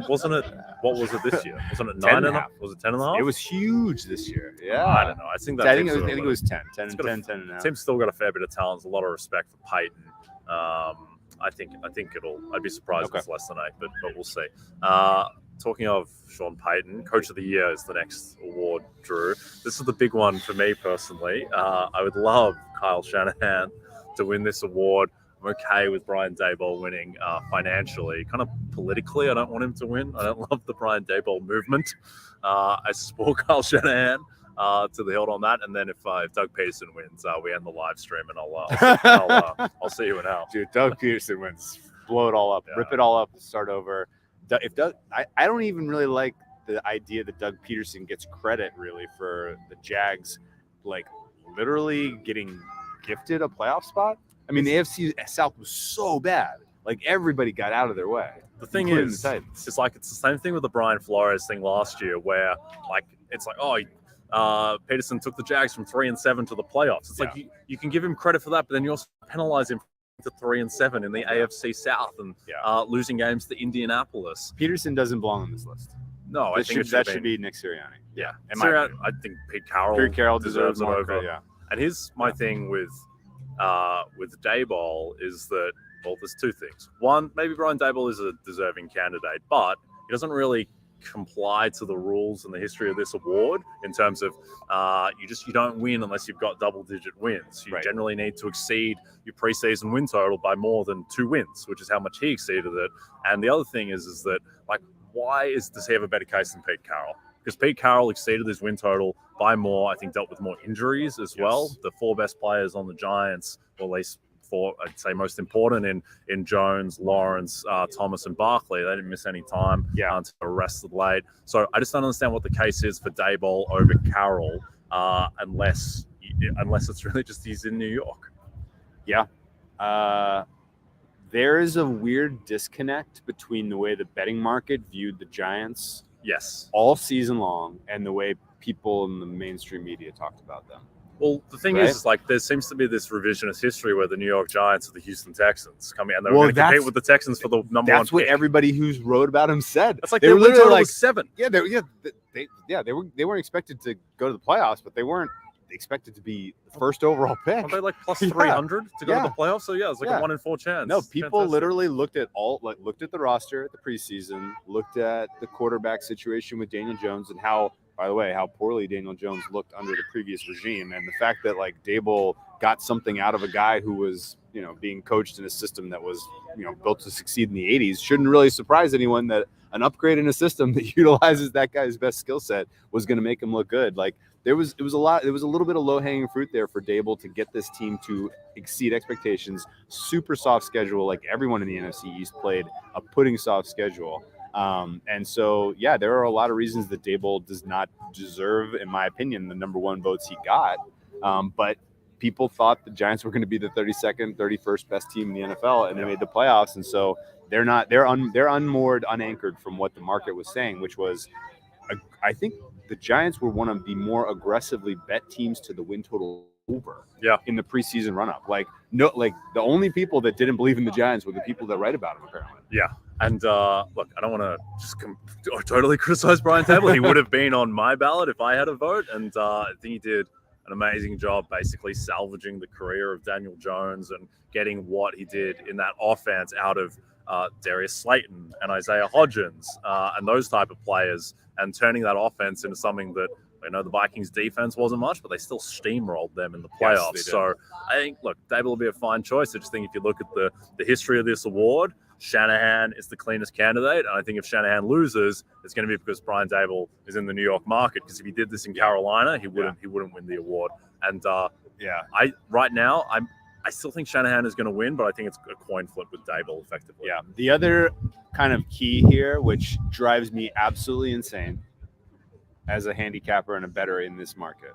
Wasn't it? What was it this year? Wasn't it 9.5? Was it 10.5? It was huge this year. Yeah, I don't know. I think I think it was 10 and a half. Tim's still got a fair bit of talent. There's a lot of respect for Peyton. I think I'd be surprised if it's less than 8, but we'll see. Talking of Sean Payton, Coach of the Year is the next award, Drew. This is the big one for me personally. I would love Kyle Shanahan to win this award. I'm okay with Brian Daboll winning financially. Kind of politically, I don't want him to win. I don't love the Brian Daboll movement. I support Kyle Shanahan to the hilt on that. And then if Doug Peterson wins, we end the live stream, and I'll see you in hell. Dude, Doug Peterson wins. Blow it all up. Yeah. Rip it all up and start over. I don't even really like the idea that Doug Peterson gets credit really for the Jags, like literally getting gifted a playoff spot. I mean, the AFC South was so bad. Like, everybody got out of their way. The thing is, it's the same thing with the Brian Flores thing last year, where Peterson took the Jags from 3-7 to the playoffs. It's like you can give him credit for that, but then you also penalize him to 3-7 in the AFC South and losing games to Indianapolis. Peterson doesn't belong on this list. No, I think that should be Nick Sirianni. Yeah, I think Pete Carroll deserves it over. Yeah. And here's my thing with Daboll is that, well, there's two things. One, maybe Brian Daboll is a deserving candidate, but he doesn't really comply to the rules and the history of this award in terms of you don't win unless you've got double-digit wins. You generally need to exceed your preseason win total by more than 2 wins, which is how much he exceeded it. And the other thing is that, like, does he have a better case than Pete Carroll? Because Pete Carroll exceeded his win total by more, I think dealt with more injuries as well. The 4 best players on the Giants, or at least 4, I'd say most important in Jones, Lawrence, Thomas, and Barkley. They didn't miss any time until they were rested late. So I just don't understand what the case is for Daboll over Carroll unless it's really just he's in New York. Yeah. There is a weird disconnect between the way the betting market viewed the Giants all season long and the way people in the mainstream media talked about them. Well, the thing is, like, there seems to be this revisionist history where the New York Giants are the Houston Texans coming, and they're going to compete with the Texans for the number 1 pick. That's what everybody who's wrote about him said. That's like they were literally like 7. Yeah, they weren't expected to go to the playoffs, but they weren't expected to be the first overall pick. Are they like plus 300 to go to the playoffs? So it's like a 1 in 4 chance. No, people literally looked at the roster at the preseason, looked at the quarterback situation with Daniel Jones, and how poorly Daniel Jones looked under the previous regime, and the fact that like Daboll got something out of a guy who was, being coached in a system that was, built to succeed in the 80s shouldn't really surprise anyone that an upgrade in a system that utilizes that guy's best skill set was going to make him look good. Like there was a little bit of low-hanging fruit there for Daboll to get this team to exceed expectations. Super soft schedule, like everyone in the NFC East played a pudding soft schedule. And so, there are a lot of reasons that Daboll does not deserve, in my opinion, the number 1 votes he got. But people thought the Giants were going to be the 32nd, 31st best team in the NFL, and they made the playoffs. And so they're unmoored, unanchored from what the market was saying, which was, I think the Giants were one of the more aggressively bet teams to the win total over in the preseason run-up. The only people that didn't believe in the Giants were the people that write about them, apparently. Yeah. And look, I don't want to just totally criticize Brian Daboll. He would have been on my ballot if I had a vote. And I think he did an amazing job basically salvaging the career of Daniel Jones and getting what he did in that offense out of Darius Slayton and Isaiah Hodgins and those type of players, and turning that offense into something that, the Vikings defense wasn't much, but they still steamrolled them in the playoffs. So I think, look, Daboll will be a fine choice. I just think if you look at the history of this award, Shanahan is the cleanest candidate. And I think if Shanahan loses, it's going to be because Brian Daboll is in the New York market. Because if he did this in Carolina, he wouldn't win the award. And I still think Shanahan is going to win, but I think it's a coin flip with Daboll effectively. Yeah. The other kind of key here, which drives me absolutely insane as a handicapper and a bettor in this market,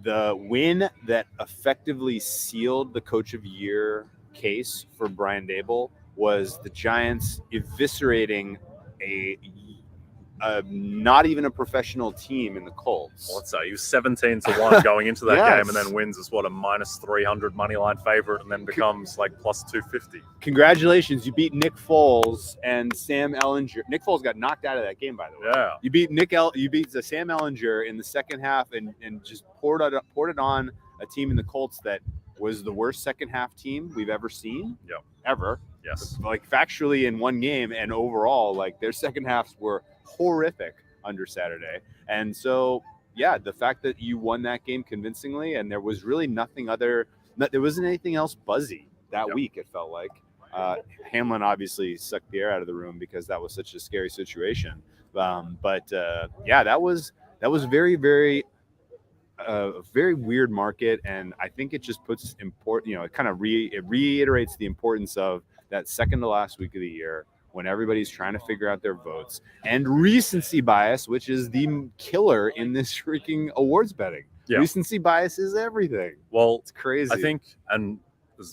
the win that effectively sealed the Coach of the Year case for Brian Daboll was the Giants eviscerating a not even a professional team in the Colts. Let's say he was 17-1 going into that Yes. game, and then wins as what, a minus 300 money line favorite, and then becomes like plus 250. Congratulations, you beat Nick Foles and Sam Ellinger. Nick Foles got knocked out of that game, by the way. Yeah. You beat Sam Ellinger in the second half and just poured it on a team in the Colts that was the worst second half team we've ever seen. Yep. Ever. Yes. Like factually in one game, and overall, like their second halves were horrific under Saturday. And so, yeah, the fact that you won that game convincingly, and there was really there wasn't anything else buzzy that week, it felt like. Hamlin obviously sucked the air out of the room because that was such a scary situation. Yeah, that was very, very a very weird market, and I think it just puts it kind of reiterates the importance of that second to last week of the year when everybody's trying to figure out their votes, and recency bias, which is the killer in this freaking awards betting. Yeah. Recency bias is everything. Well, it's crazy. I think, and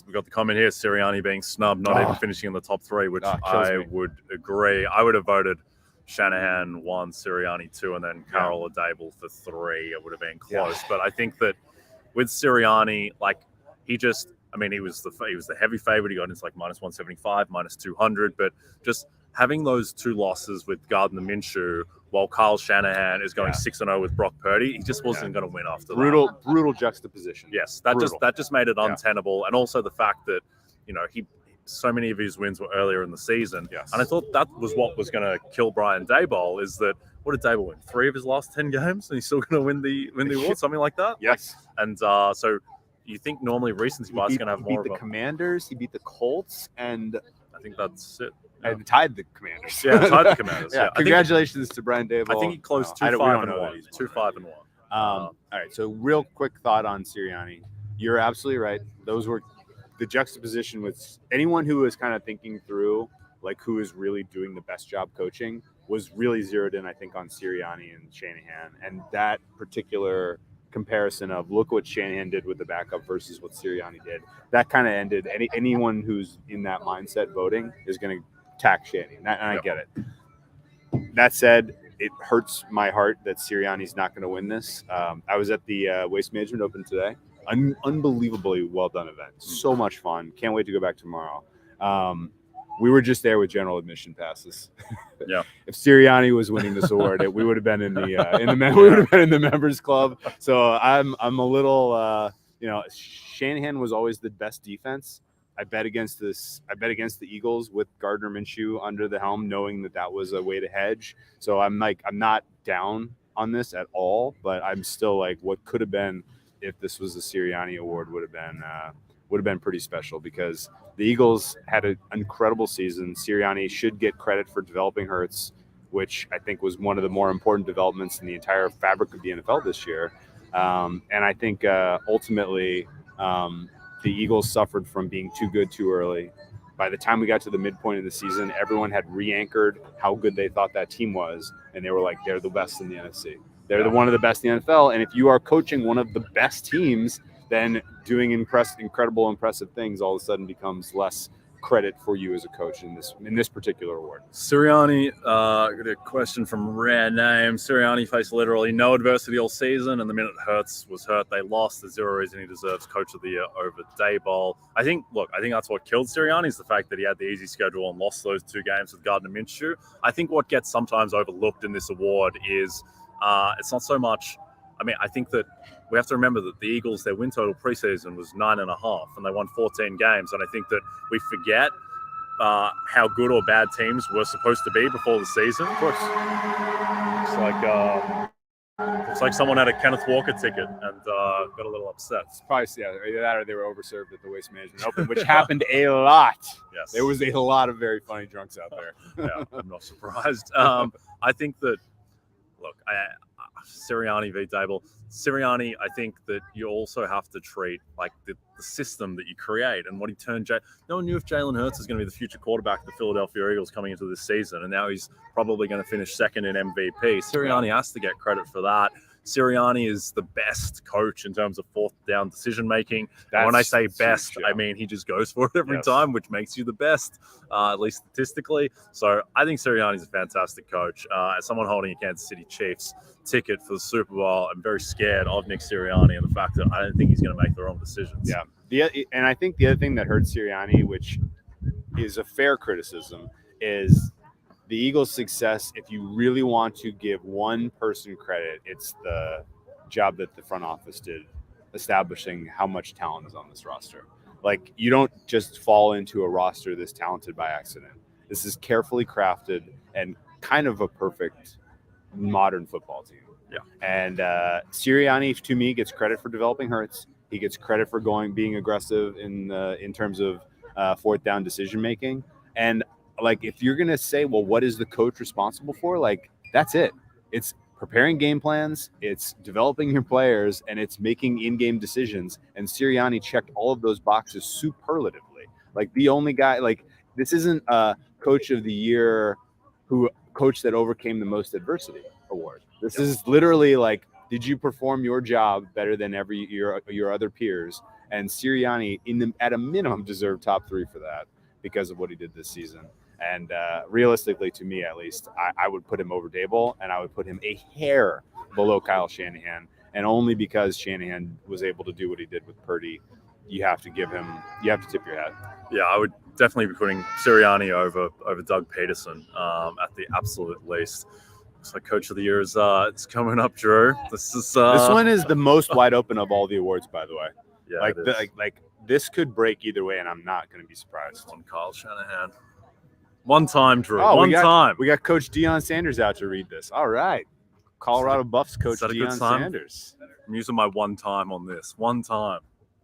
we got the comment here, Sirianni being snubbed, not even finishing in the top three, which I would agree. I would have voted Shanahan 1, Sirianni 2, and then Carroll or Daboll for 3. It would have been close. But I think that with Sirianni, like he was the heavy favorite. He got into like minus 175, minus 200. But just having those two losses with Gardner Minshew, while Kyle Shanahan is going 6-0 with Brock Purdy, he just wasn't going to win after that. Brutal juxtaposition. Yes, that just made it untenable, and also the fact that so many of his wins were earlier in the season. Yes. And I thought that was what was going to kill Brian Daboll, is that what did Daboll win? 3 of his last 10 games, and he's still going to win the award, something like that. Yes. And so you think normally recency bias is going to have more of He beat the Commanders, he beat the Colts, and I think that's it. And tied the Commanders. Tied the Commanders. Congratulations to Brian Daboll. I think he closed 2-5-1. 2-5-1. All right. So real quick thought on Sirianni. You're absolutely right. Those were the juxtaposition with anyone who was kind of thinking through like who is really doing the best job coaching was really zeroed in, I think, on Sirianni and Shanahan. And that particular comparison of look what Shanahan did with the backup versus what Sirianni did, that kind of ended. Anyone who's in that mindset voting is going to attack Shanahan, and I get it. That said, it hurts my heart that Sirianni's not going to win this. I was at the Waste Management Open today. Unbelievably well done event. So much fun. Can't wait to go back tomorrow. We were just there with general admission passes. Yeah. If Sirianni was winning this award, we would have been in the members club. So I'm a little Shanahan was always the best defense. I bet against the Eagles with Gardner Minshew under the helm, knowing that was a way to hedge. So I'm not down on this at all, but I'm still like, what could have been if this was a Sirianni award would have been pretty special, because the Eagles had an incredible season. Sirianni should get credit for developing Hurts, which I think was one of the more important developments in the entire fabric of the NFL this year. And I think ultimately the Eagles suffered from being too good too early. By the time we got to the midpoint of the season, everyone had re-anchored how good they thought that team was, and they were like, they're the best in the NFC. They're one of the best in the NFL, and if you are coaching one of the best teams, then doing incredible, impressive things all of a sudden becomes less credit for you as a coach in this particular award. Sirianni, got a question from Rare Name. Sirianni faced literally no adversity all season, and the minute Hurts was hurt, they lost. There's zero reason he deserves Coach of the Year over Daboll. I think that's what killed Sirianni, is the fact that he had the easy schedule and lost those 2 games with Gardner Minshew. I think what gets sometimes overlooked in this award is it's not so much. I think that we have to remember that the Eagles, their win total preseason was 9.5, and they won 14 games. And I think that we forget how good or bad teams were supposed to be before the season. Of course. It's like someone had a Kenneth Walker ticket and got a little upset. It's probably, either that or they were overserved at the Waste Management Open, which happened a lot. Yes. There was a lot of very funny drunks out there. Yeah, I'm not surprised. I think that, Sirianni v. Daboll. Sirianni, I think that you also have to treat like the system that you create and what he turned. No one knew if Jalen Hurts is going to be the future quarterback of the Philadelphia Eagles coming into this season, and now he's probably going to finish second in MVP. Sirianni has to get credit for that. Sirianni is the best coach in terms of fourth down decision making. And when I say best, I mean he just goes for it every time, which makes you the best, at least statistically. So I think Sirianni is a fantastic coach. As someone holding a Kansas City Chiefs ticket for the Super Bowl, I'm very scared of Nick Sirianni and the fact that I don't think he's going to make the wrong decisions. Yeah. And I think the other thing that hurts Sirianni, which is a fair criticism, is the Eagles' success. If you really want to give one person credit, it's the job that the front office did establishing how much talent is on this roster. Like, you don't just fall into a roster this talented by accident. This is carefully crafted and kind of a perfect modern football team. Yeah. And Sirianni, to me, gets credit for developing Hurts. He gets credit for being aggressive in terms of fourth down decision making. And like, if you're gonna say, well, what is the coach responsible for? Like, that's it. It's preparing game plans, it's developing your players, and it's making in-game decisions. And Sirianni checked all of those boxes superlatively. Like, the only guy, like, this isn't a coach of the year coach that overcame the most adversity award. This is literally like, did you perform your job better than your other peers? And Sirianni, at a minimum, deserved top 3 for that because of what he did this season. And realistically, to me at least, I would put him over Daboll, and I would put him a hair below Kyle Shanahan. And only because Shanahan was able to do what he did with Purdy, you have to tip your hat. Yeah, I would definitely be putting Sirianni over Doug Peterson at the absolute least. So Coach of the Year is it's coming up, Drew. This one is the most wide open of all the awards, by the way. Yeah, like this could break either way, and I'm not going to be surprised. On Kyle Shanahan. One time, Drew. time. We got Coach Deion Sanders out to read this. All right. Colorado Buffs coach Deion Sanders. I'm using my one time on this. One time.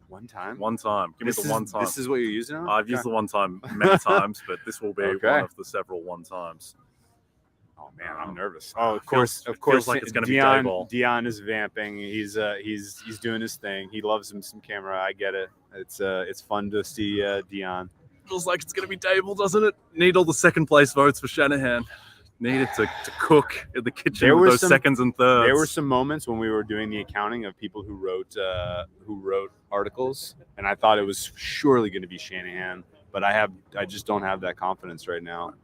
One time? One time. Give me the one time. This is what you're using on? I've used the one time many times, but this will be one of the several one times. Oh man, I'm nervous. Oh, of course, feels like it's going to be Daboll. Deion is vamping. He's doing his thing. He loves him some camera. I get it. It's fun to see Deion. Feels like it's going to be Daboll, doesn't it? Need all the second place votes for Shanahan. Needed to cook in the kitchen with those seconds and thirds. There were some moments when we were doing the accounting of people who wrote articles, and I thought it was surely going to be Shanahan, but I just don't have that confidence right now.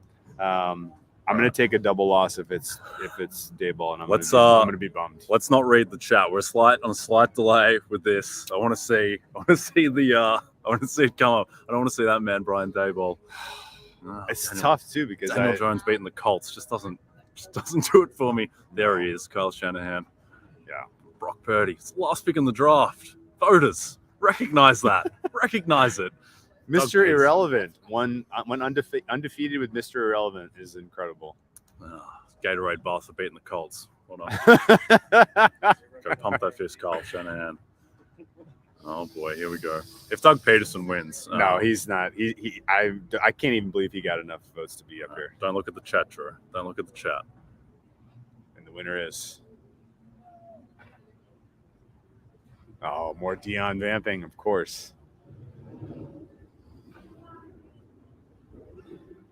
I'm going to take a double loss if it's Daboll, and I'm going to be bummed. Let's not read the chat. We're on a slight delay with this. I want to see it come up. I don't want to see that man, Brian Daboll. It's tough too because Daniel Jones beating the Colts just doesn't do it for me. There he is, Kyle Shanahan. Yeah, Brock Purdy. It's the last pick in the draft. Voters, recognize that. Recognize it. Mr. Irrelevant went undefeated with Mr. Irrelevant is incredible. Gatorade bath for beating the Colts. Hold on. Go pump that fist, Kyle Shanahan. Oh boy, here we go. If Doug Peterson wins, no, he's not. I can't even believe he got enough votes to be up here. Don't look at the chat, Drew. Don't look at the chat. And the winner is more Deion vamping, of course.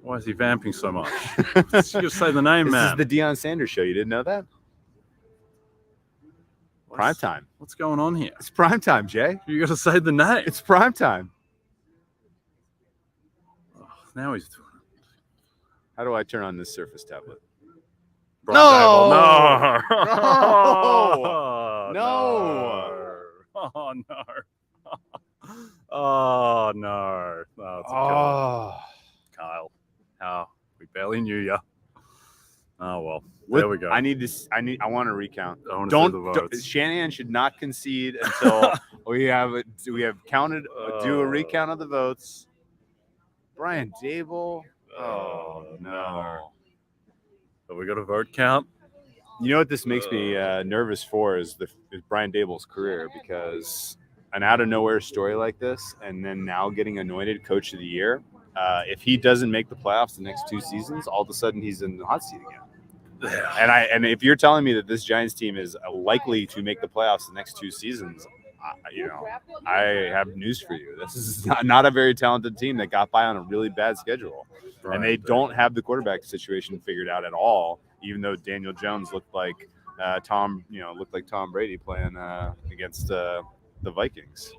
Why is he vamping so much? Just say the name, man. This is the Deion Sanders show. You didn't know that? Prime time. What's going on here? It's prime time, Jay. You got to say the name. It's prime time. Oh, now he's doing it. How do I turn on this Surface tablet? No! Oh, no. Oh, no. Oh, Kyle. How? We barely knew you. Oh, well. There we go. I want to recount. I want to see the votes. Shanahan should not concede until we have counted. Do a recount of the votes. Brian Daboll. Oh no! But we got a vote count. You know what this makes me nervous for is Brian Daboll's career, because an out of nowhere story like this, and then now getting anointed Coach of the Year. If he doesn't make the playoffs the next 2 seasons, all of a sudden he's in the hot seat again. And if you're telling me that this Giants team is likely to make the playoffs the next 2 seasons, I have news for you. This is not a very talented team that got by on a really bad schedule, and they don't have the quarterback situation figured out at all. Even though Daniel Jones looked like Tom, looked like Tom Brady playing against the Vikings.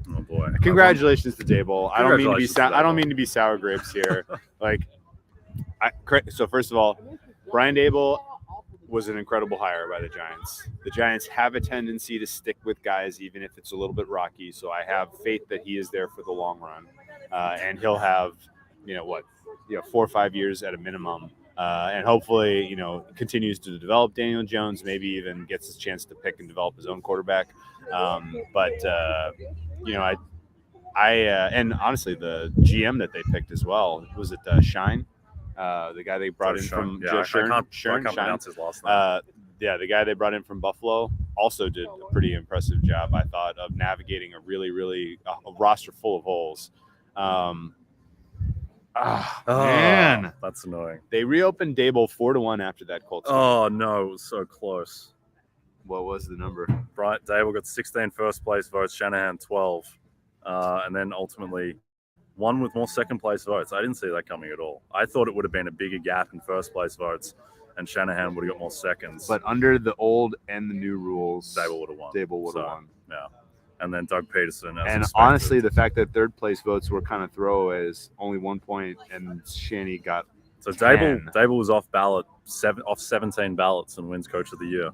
Oh boy! Congratulations to Daboll. I don't mean to be sour grapes here. So first of all, Brian Daboll was an incredible hire by the Giants. The Giants have a tendency to stick with guys even if it's a little bit rocky. So I have faith that he is there for the long run, and he'll have 4 or 5 years at a minimum. And hopefully, continues to develop Daniel Jones, maybe even gets his chance to pick and develop his own quarterback. And honestly, the GM that they picked as well, was it Shine? The guy they brought in from I can't pronounce his last name. The guy they brought in from Buffalo also did a pretty impressive job, I thought, of navigating a really, really a roster full of holes. Man, that's annoying. They reopened Daboll 4-1 after that Colts game. Oh no, it was so close. What was the number? Brian Daboll got 16 first place votes, Shanahan 12, and then ultimately one with more second place votes. I didn't see that coming at all. I thought it would have been a bigger gap in first place votes, and Shanahan would have got more seconds. But under the old and the new rules, Daboll would have won. Yeah. And then Doug Peterson. And honestly, the fact that third place votes were kind of throwaway, only 1 point, and Shanny got. So Daboll was off ballot, off 17 ballots, and wins Coach of the Year.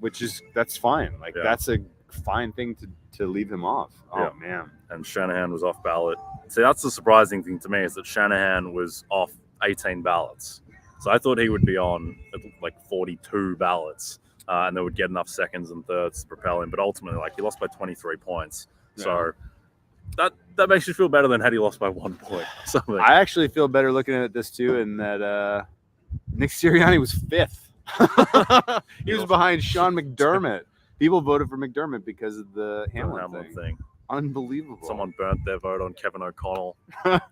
That's fine. That's a fine thing to leave him off. Oh man. And Shanahan was off ballot. See, that's the surprising thing to me, is that Shanahan was off 18 ballots. So I thought he would be on 42 ballots, and they would get enough seconds and thirds to propel him. But ultimately, he lost by 23 points. Yeah. So that makes you feel better than had he lost by 1 point. Something. I actually feel better looking at this too, in that Nick Sirianni was 5th. He was behind Sean McDermott. People voted for McDermott because of the Hamlin thing. Unbelievable. Someone burnt their vote on Kevin O'Connell.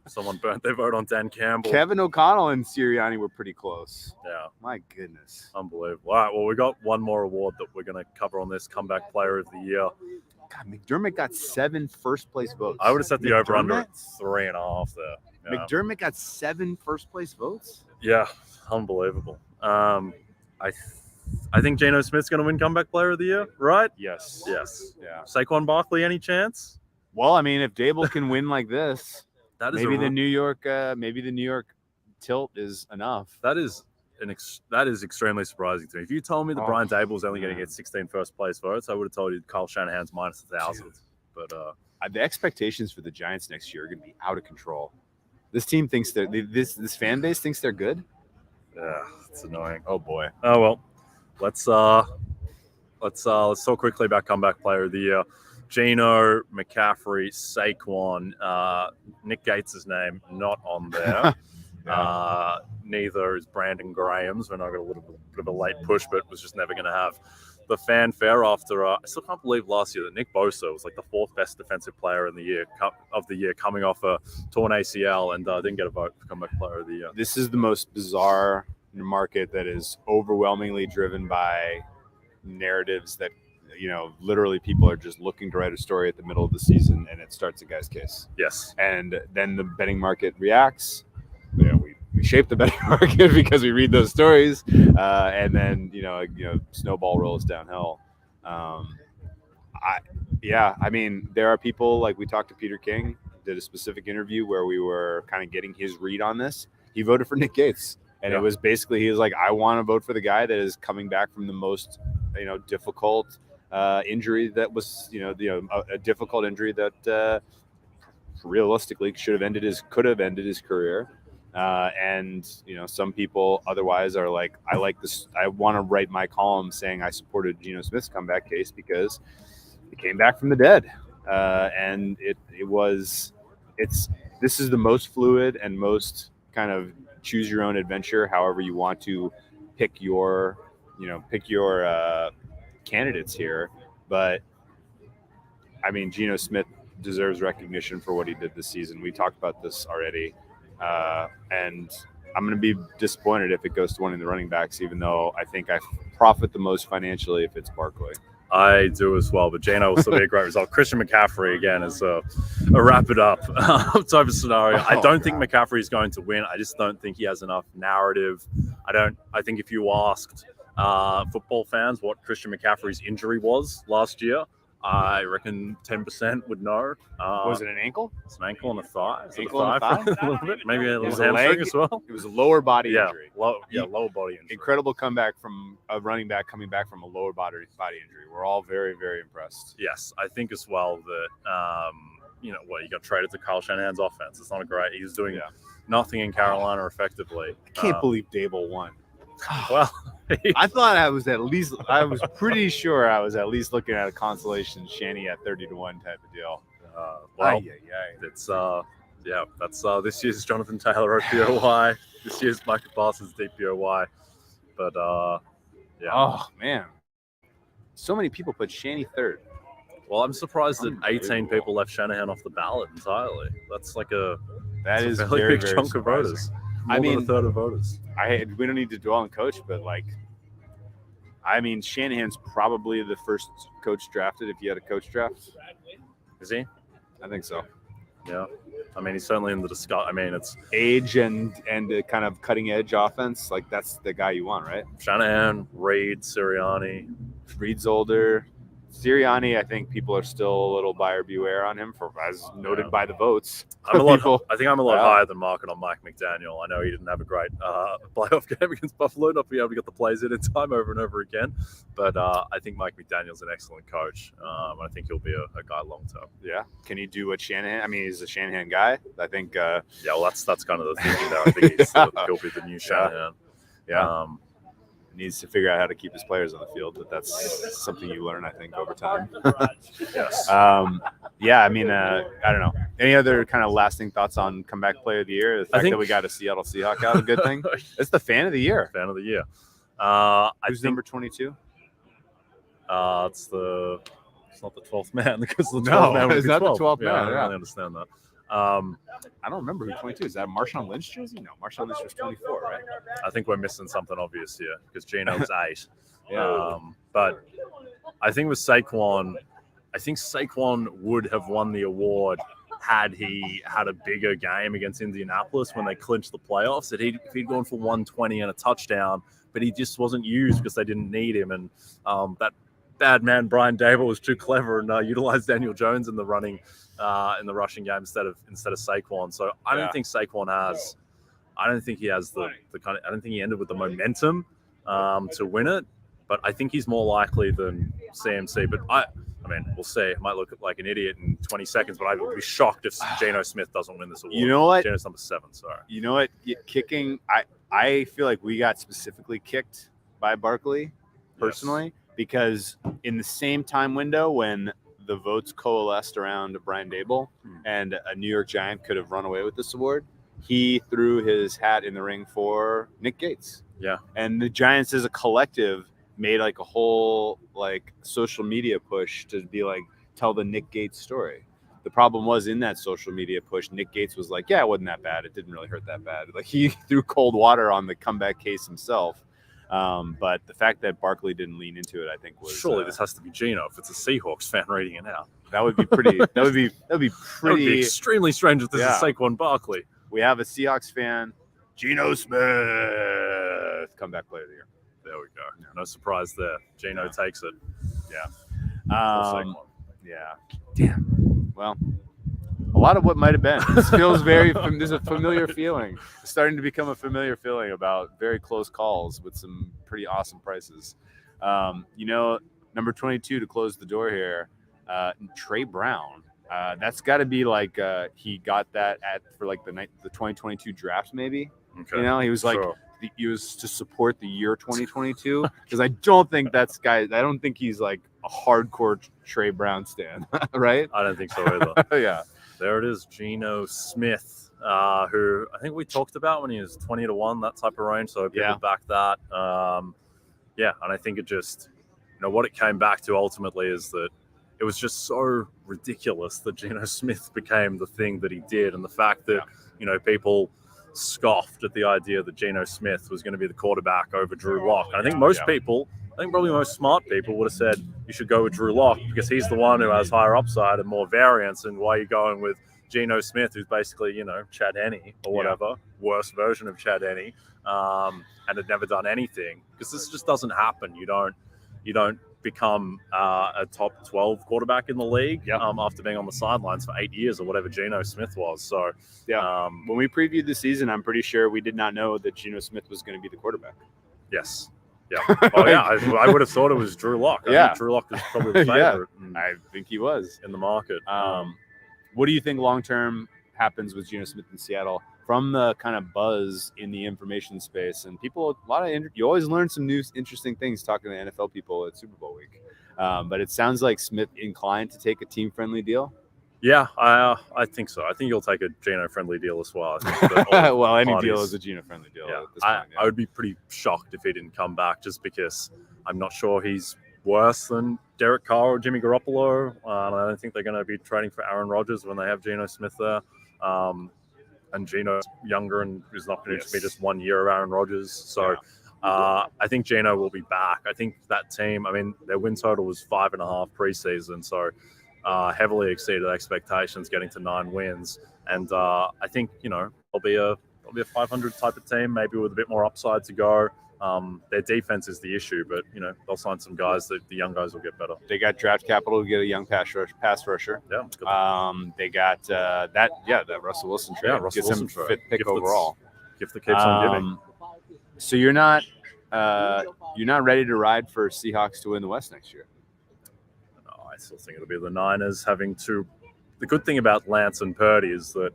Someone burnt their vote on Dan Campbell. Kevin O'Connell and Sirianni were pretty close. Yeah. My goodness. Unbelievable. All right, well, we got one more award that we're going to cover on this, Comeback Player of the Year. God, McDermott got 7 first-place votes. I would have set the over-under at 3.5 there. Yeah. McDermott got 7 first-place votes? Yeah, unbelievable. I think Geno Smith's going to win Comeback Player of the Year, right? Yes. Yeah. Saquon Barkley, any chance? Well, I mean, if Daboll can win like this, maybe the New York tilt is enough. That is extremely surprising to me. If you told me that Brian Daboll is only going to get 16 first place votes, I would have told you Kyle Shanahan's minus 1,000. But the expectations for the Giants next year are going to be out of control. This team thinks this fan base thinks they're good. Yeah, it's annoying. Oh boy. Oh well. Let's talk quickly about Comeback Player of the Year. Geno, McCaffrey, Saquon, Nick Gates' name not on there. Neither is Brandon Graham's. We're not got a little bit of a late push, but was just never going to have the fanfare after. I still can't believe last year that Nick Bosa was the 4th best defensive player of the year, coming off a torn ACL, and didn't get a vote for Comeback Player of the Year. This is the most bizarre market that is overwhelmingly driven by narratives that literally people are just looking to write a story at the middle of the season, and it starts a guy's case. Yes. And then the betting market reacts. We shape the betting market because we read those stories, and then snowball rolls downhill. I mean, there are people, we talked to Peter King, did a specific interview where we were kind of getting his read on this. He voted for Nick Gates. And it was basically, he was like, I want to vote for the guy that is coming back from the most, difficult injury that was, a difficult injury that realistically could have ended his career. And some people otherwise are like, I like this. I want to write my column saying I supported Geno Smith's comeback case because he came back from the dead. And this is the most fluid and most kind of choose your own adventure, however you want to pick your candidates here. But I mean, Geno Smith deserves recognition for what he did this season. We talked about this already. And I'm going to be disappointed if it goes to one of the running backs, even though I think I profit the most financially if it's Barkley. I do as well, but Geno will still be a great result. Christian McCaffrey, again, is a wrap it up type of scenario. I don't think McCaffrey is going to win. I just don't think he has enough narrative. I think if you asked football fans what Christian McCaffrey's injury was last year, I reckon 10% would know. Was it an ankle? It's an ankle and a thigh. Ankle and a thigh? A little bit. Maybe a little a hamstring leg? as well. It was a lower body injury. Lower body injury. Incredible comeback from a running back coming back from a lower body injury. We're all very, very impressed. Yes, I think as well that you got traded to Kyle Shanahan's offense. It's not a great. He was doing nothing in Carolina effectively. I can't believe Daboll won. Well, I thought I was pretty sure I was at least looking at a consolation Shanny at 30-1 type of deal. It's that's this year's Jonathan Taylor OPOY, this year's Micah Parsons DPOY, but Oh man, so many people put Shanny third. Well, I'm surprised that 18 people left Shanahan off the ballot entirely. That's like a very big chunk of voters. More than a third of voters. We don't need to dwell on coach, but Shanahan's probably the first coach drafted if you had a coach draft. Is he? I think so. Yeah. He's certainly in the discussion. It's age and a kind of cutting edge offense. Like that's the guy you want, right? Shanahan, Reid, Sirianni. Reid's older. Sirianni, I think people are still a little buyer beware on him, as noted by the votes. I think I'm a lot higher than market on Mike McDaniel. I know he didn't have a great playoff game against Buffalo, not be able to get the plays in time over and over again. But I think Mike McDaniel's an excellent coach. I think he'll be a guy long term. Yeah. Can he do what Shanahan? He's a Shanahan guy. I think. That's kind of the thinking there. I think he'll be the new Shanahan. Yeah. Needs to figure out how to keep his players on the field, but that's something you learn, I think, over time. Yes. I don't know. Any other kind of lasting thoughts on comeback player of the year? The fact that we got a Seattle Seahawk out, a good thing. It's the fan of the year. Fan of the year. Who's number 22? It's not the 12th man because the 12th man would is be not 12. the 12th man. I don't really understand that. I don't remember who 22 is. Is that Marshawn Lynch jersey? No, Marshawn Lynch was 24, right? I think we're missing something obvious here because Geno's 8. Yeah. But I think with Saquon, Saquon would have won the award had he had a bigger game against Indianapolis when they clinched the playoffs. If he'd gone for 120 and a touchdown, but he just wasn't used because they didn't need him. And that bad man Brian Daboll was too clever and utilized Daniel Jones in the rushing game instead of Saquon. So I don't think Saquon has. I don't think he has the kind of. I don't think he ended with the momentum to win it. But I think he's more likely than CMC. But we'll see. I might look like an idiot in 20 seconds, but I would be shocked if Geno Smith doesn't win this award. You know what? Geno's number 7. Sorry. You know what? Kicking. I feel like we got specifically kicked by Barkley personally because in the same time window when the votes coalesced around Brian Daboll and a New York Giant could have run away with this award, he threw his hat in the ring for Nick Gates. Yeah. And the Giants as a collective made like a whole social media push to be tell the Nick Gates story. The problem was in that social media push, Nick Gates was like, yeah, it wasn't that bad. It didn't really hurt that bad. He threw cold water on the comeback case himself. But the fact that Barkley didn't lean into it, I think was surely this has to be Geno if it's a Seahawks fan reading it out. That would be pretty. That would be pretty. That would be extremely strange if this is Saquon Barkley. We have a Seahawks fan, Geno Smith, comeback player of the year. There we go. No surprise there. Geno takes it. Yeah. Yeah. Damn. Well, a lot of what might have been. This feels there's a familiar feeling. It's starting to become a familiar feeling about very close calls with some pretty awesome prices. Number 22 to close the door here, Trey Brown. That's got to be he got that for the 2022 draft maybe. Okay. He was he was to support the year 2022 because I don't think I don't think he's a hardcore Trey Brown stan, right? I don't think so either. Yeah. There it is, Geno Smith, who I think we talked about when he was 20-1, that type of range. So people back that. And I think it just, what it came back to ultimately is that it was just so ridiculous that Geno Smith became the thing that he did, and the fact that people scoffed at the idea that Geno Smith was going to be the quarterback over Drew Lock. And I think probably most smart people would have said you should go with Drew Lock because he's the one who has higher upside and more variance. And why are you going with Geno Smith, who's basically, Chad Henne or whatever, worse version of Chad Henne, and had never done anything, because this just doesn't happen. You don't become a top 12 quarterback in the league after being on the sidelines for 8 years or whatever Geno Smith was. So when we previewed the season, I'm pretty sure we did not know that Geno Smith was going to be the quarterback. Yes. Yeah. Oh, yeah. I would have thought it was Drew Lock. I think Drew Lock was probably the favorite. I think he was in the market. What do you think long-term happens with Geno Smith in Seattle? From the kind of buzz in the information space, and people, you always learn some new interesting things talking to NFL people at Super Bowl week. But it sounds like Smith inclined to take a team-friendly deal. Yeah, I think so. I think he'll take a Geno-friendly deal as well. Well, any deal is a Geno-friendly deal. Yeah. At this point, I would be pretty shocked if he didn't come back, just because I'm not sure he's worse than Derek Carr or Jimmy Garoppolo. I don't think they're going to be trading for Aaron Rodgers when they have Geno Smith there. And Geno's younger and is not going to be just 1 year of Aaron Rodgers. So I think Geno will be back. I think that team, their win total was 5.5 preseason, so heavily exceeded expectations, getting to 9 wins. And I think, they'll be a 500 type of team, maybe with a bit more upside to go. Their defense is the issue, but they'll sign some guys that the young guys will get better. They got draft capital to get a young pass rusher. Yeah, it's good. They got that Russell Wilson trade. Yeah, Russell Wilson trade. Fifth pick overall. Gift that keeps on giving. So you're not ready to ride for Seahawks to win the West next year? No, I still think it'll be the Niners having to. The good thing about Lance and Purdy is that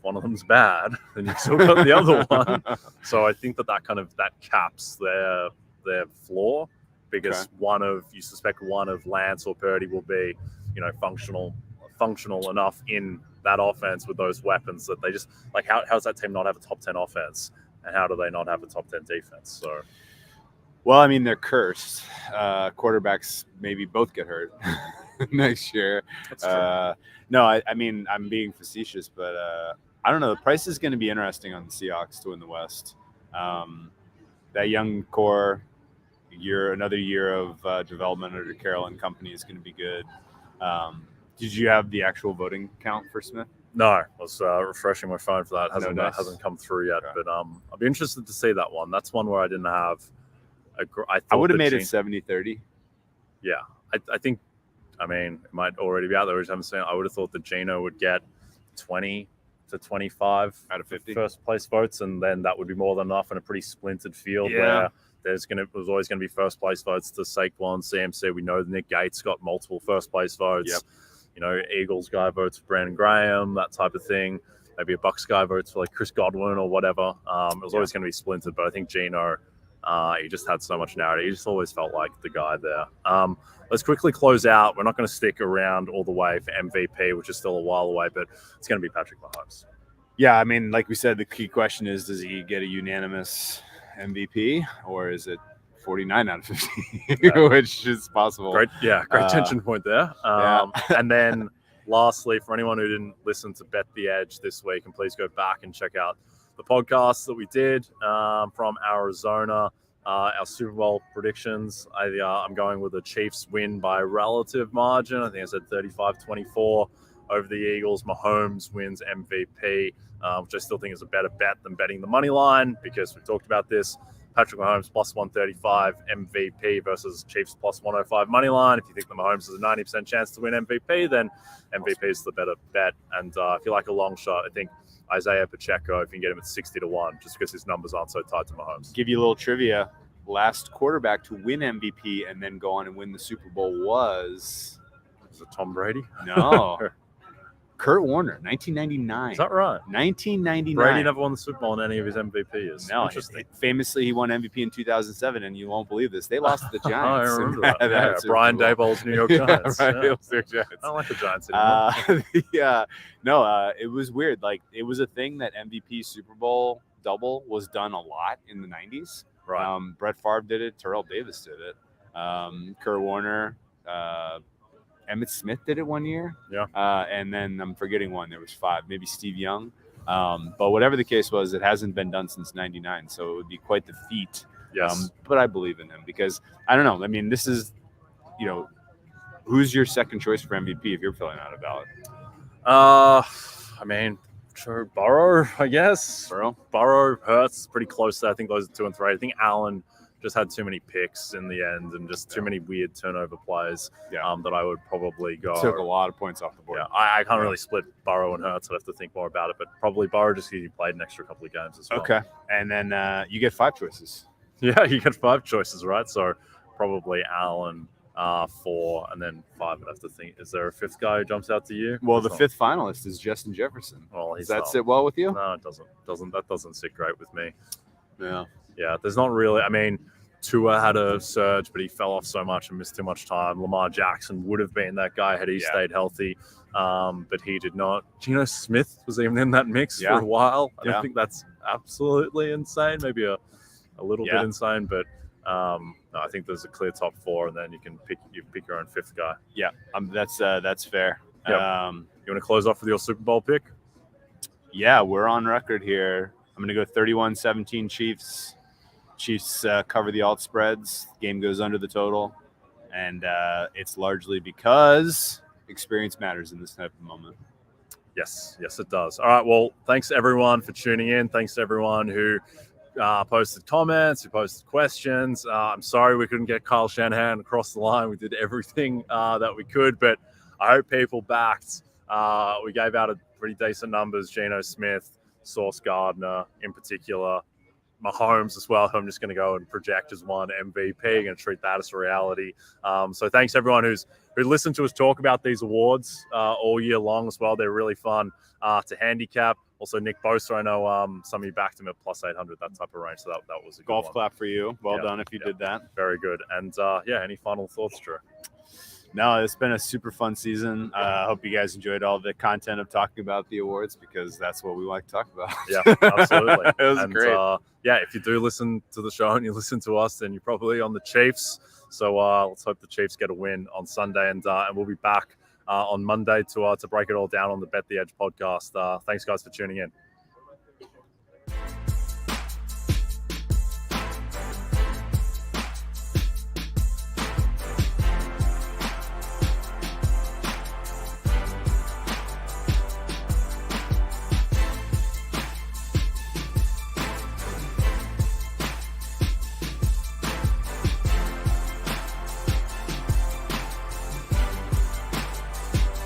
one of them's bad, and you've still got the other one. So I think that caps their floor, because you suspect one of Lance or Purdy will be, functional enough in that offense with those weapons that they just how does that team not have a top 10 offense, and how do they not have a top 10 defense? So, well, they're cursed. Quarterbacks maybe both get hurt next year. That's true. No, I'm being facetious, but I don't know. The price is going to be interesting on the Seahawks to win the West. That young core, another year of development under Carroll and company is going to be good. Did you have the actual voting count for Smith? No, I was refreshing my phone for that. Hasn't come through yet, but I'll be interested to see that one. That's one where I didn't have. I would have made it 70-30. Yeah, I think. It might already be out there. We just haven't seen it. I would have thought that Geno would get 20 to 25 out of 50 first place votes, and then that would be more than enough in a pretty splintered field where there's always going to be first place votes to Saquon, CMC. We know Nick Gates got multiple first place votes. Eagles guy votes for Brandon Graham, that type of thing. Maybe a Bucks guy votes for Chris Godwin or whatever. It was always going to be splintered, but I think Geno, he just had so much narrative. He just always felt like the guy there. Let's quickly close out. We're not going to stick around all the way for MVP, which is still a while away, but it's going to be Patrick Mahomes. Yeah, like we said, the key question is, does he get a unanimous MVP, or is it 49 out of 50, which is possible? Great tension point there. And then lastly, for anyone who didn't listen to Bet the Edge this week, and please go back and check out the podcast that we did from Arizona. Our Super Bowl predictions. I'm going with the Chiefs win by relative margin. I think I said 35-24 over the Eagles. Mahomes wins MVP, which I still think is a better bet than betting the money line, because we talked about this. Patrick Mahomes plus 135 MVP versus Chiefs plus 105 money line. If you think the Mahomes has a 90% chance to win MVP, then MVP is the better bet. And if you like a long shot, I think Isaiah Pacheco, if you can get him at 60-1, just because his numbers aren't so tied to Mahomes. Give you a little trivia. Last quarterback to win MVP and then go on and win the Super Bowl was it Tom Brady? No. Kurt Warner, 1999. Is that right? 1999. Brady never won the Super Bowl in any of his MVP years. No, famously he won MVP in 2007, and you won't believe this. They lost to the Giants. I remember that. Brian Daboll's New York Giants. Daboll's New York Giants. I don't like the Giants anymore. It was weird. It was a thing that MVP Super Bowl double was done a lot in the 90s. Right. Brett Favre did it. Terrell Davis did it. Kurt Warner, Emmitt Smith did it 1 year. Yeah. And then I'm forgetting one. There was 5, maybe Steve Young. But whatever the case was, it hasn't been done since 99. So it would be quite the feat. Yes. But I believe in him because I don't know. This is, who's your second choice for MVP if you're filling out a ballot? I mean, sure, Burrow, I guess. Burrow, Hurts, pretty close there. I think those are 2 and 3. I think Allen just had too many picks in the end and just too many weird turnover plays that I would probably go. Took a lot of points off the board. Yeah, I can't really split Burrow and Hurts. I'd have to think more about it, but probably Burrow just because he played an extra couple of games as well. Okay, and then you get 5 choices. Yeah, you get 5 choices, right? So probably Allen, 4, and then 5. I'd have to think. Is there a 5th guy who jumps out to you? Well, the 5th finalist is Justin Jefferson. Well, does that sit well with you? No, it doesn't. That doesn't sit great with me. Yeah. There's not really. I mean, Tua had a surge, but he fell off so much and missed too much time. Lamar Jackson would have been that guy had he stayed healthy, but he did not. Geno Smith was even in that mix for a while. I don't think that's absolutely insane. Maybe a little bit insane, but no, I think there's a clear top 4, and then you can pick your own 5th guy. Yeah, that's fair. Yep. You want to close off with your Super Bowl pick? Yeah, we're on record here. I'm going to go 31-17 Chiefs. Chiefs cover the alt spreads. Game goes under the total, and it's largely because experience matters in this type of moment. Yes, it does. All right, well, thanks everyone for tuning in. Thanks to everyone who posted comments, who posted questions. I'm sorry we couldn't get Kyle Shanahan across the line. We did everything that we could, but I hope people backed. We gave out a pretty decent numbers. Geno Smith, Sauce Gardner in particular, Mahomes as well, who I'm just going to go and project as one MVP. Going to treat that as a reality. So thanks everyone who listened to us talk about these awards all year long as well. They're really fun to handicap. Also, Nick Bosa, I know some of you backed him at plus 800, that type of range. So that was a good golf one. Clap for you. Well done if you did that. Very good. And any final thoughts, Drew? No, it's been a super fun season. I hope you guys enjoyed all the content of talking about the awards because that's what we like to talk about. Yeah, absolutely. It was great. If you do listen to the show and you listen to us, then you're probably on the Chiefs. So let's hope the Chiefs get a win on Sunday, and we'll be back on Monday to break it all down on the Bet the Edge podcast. Thanks, guys, for tuning in.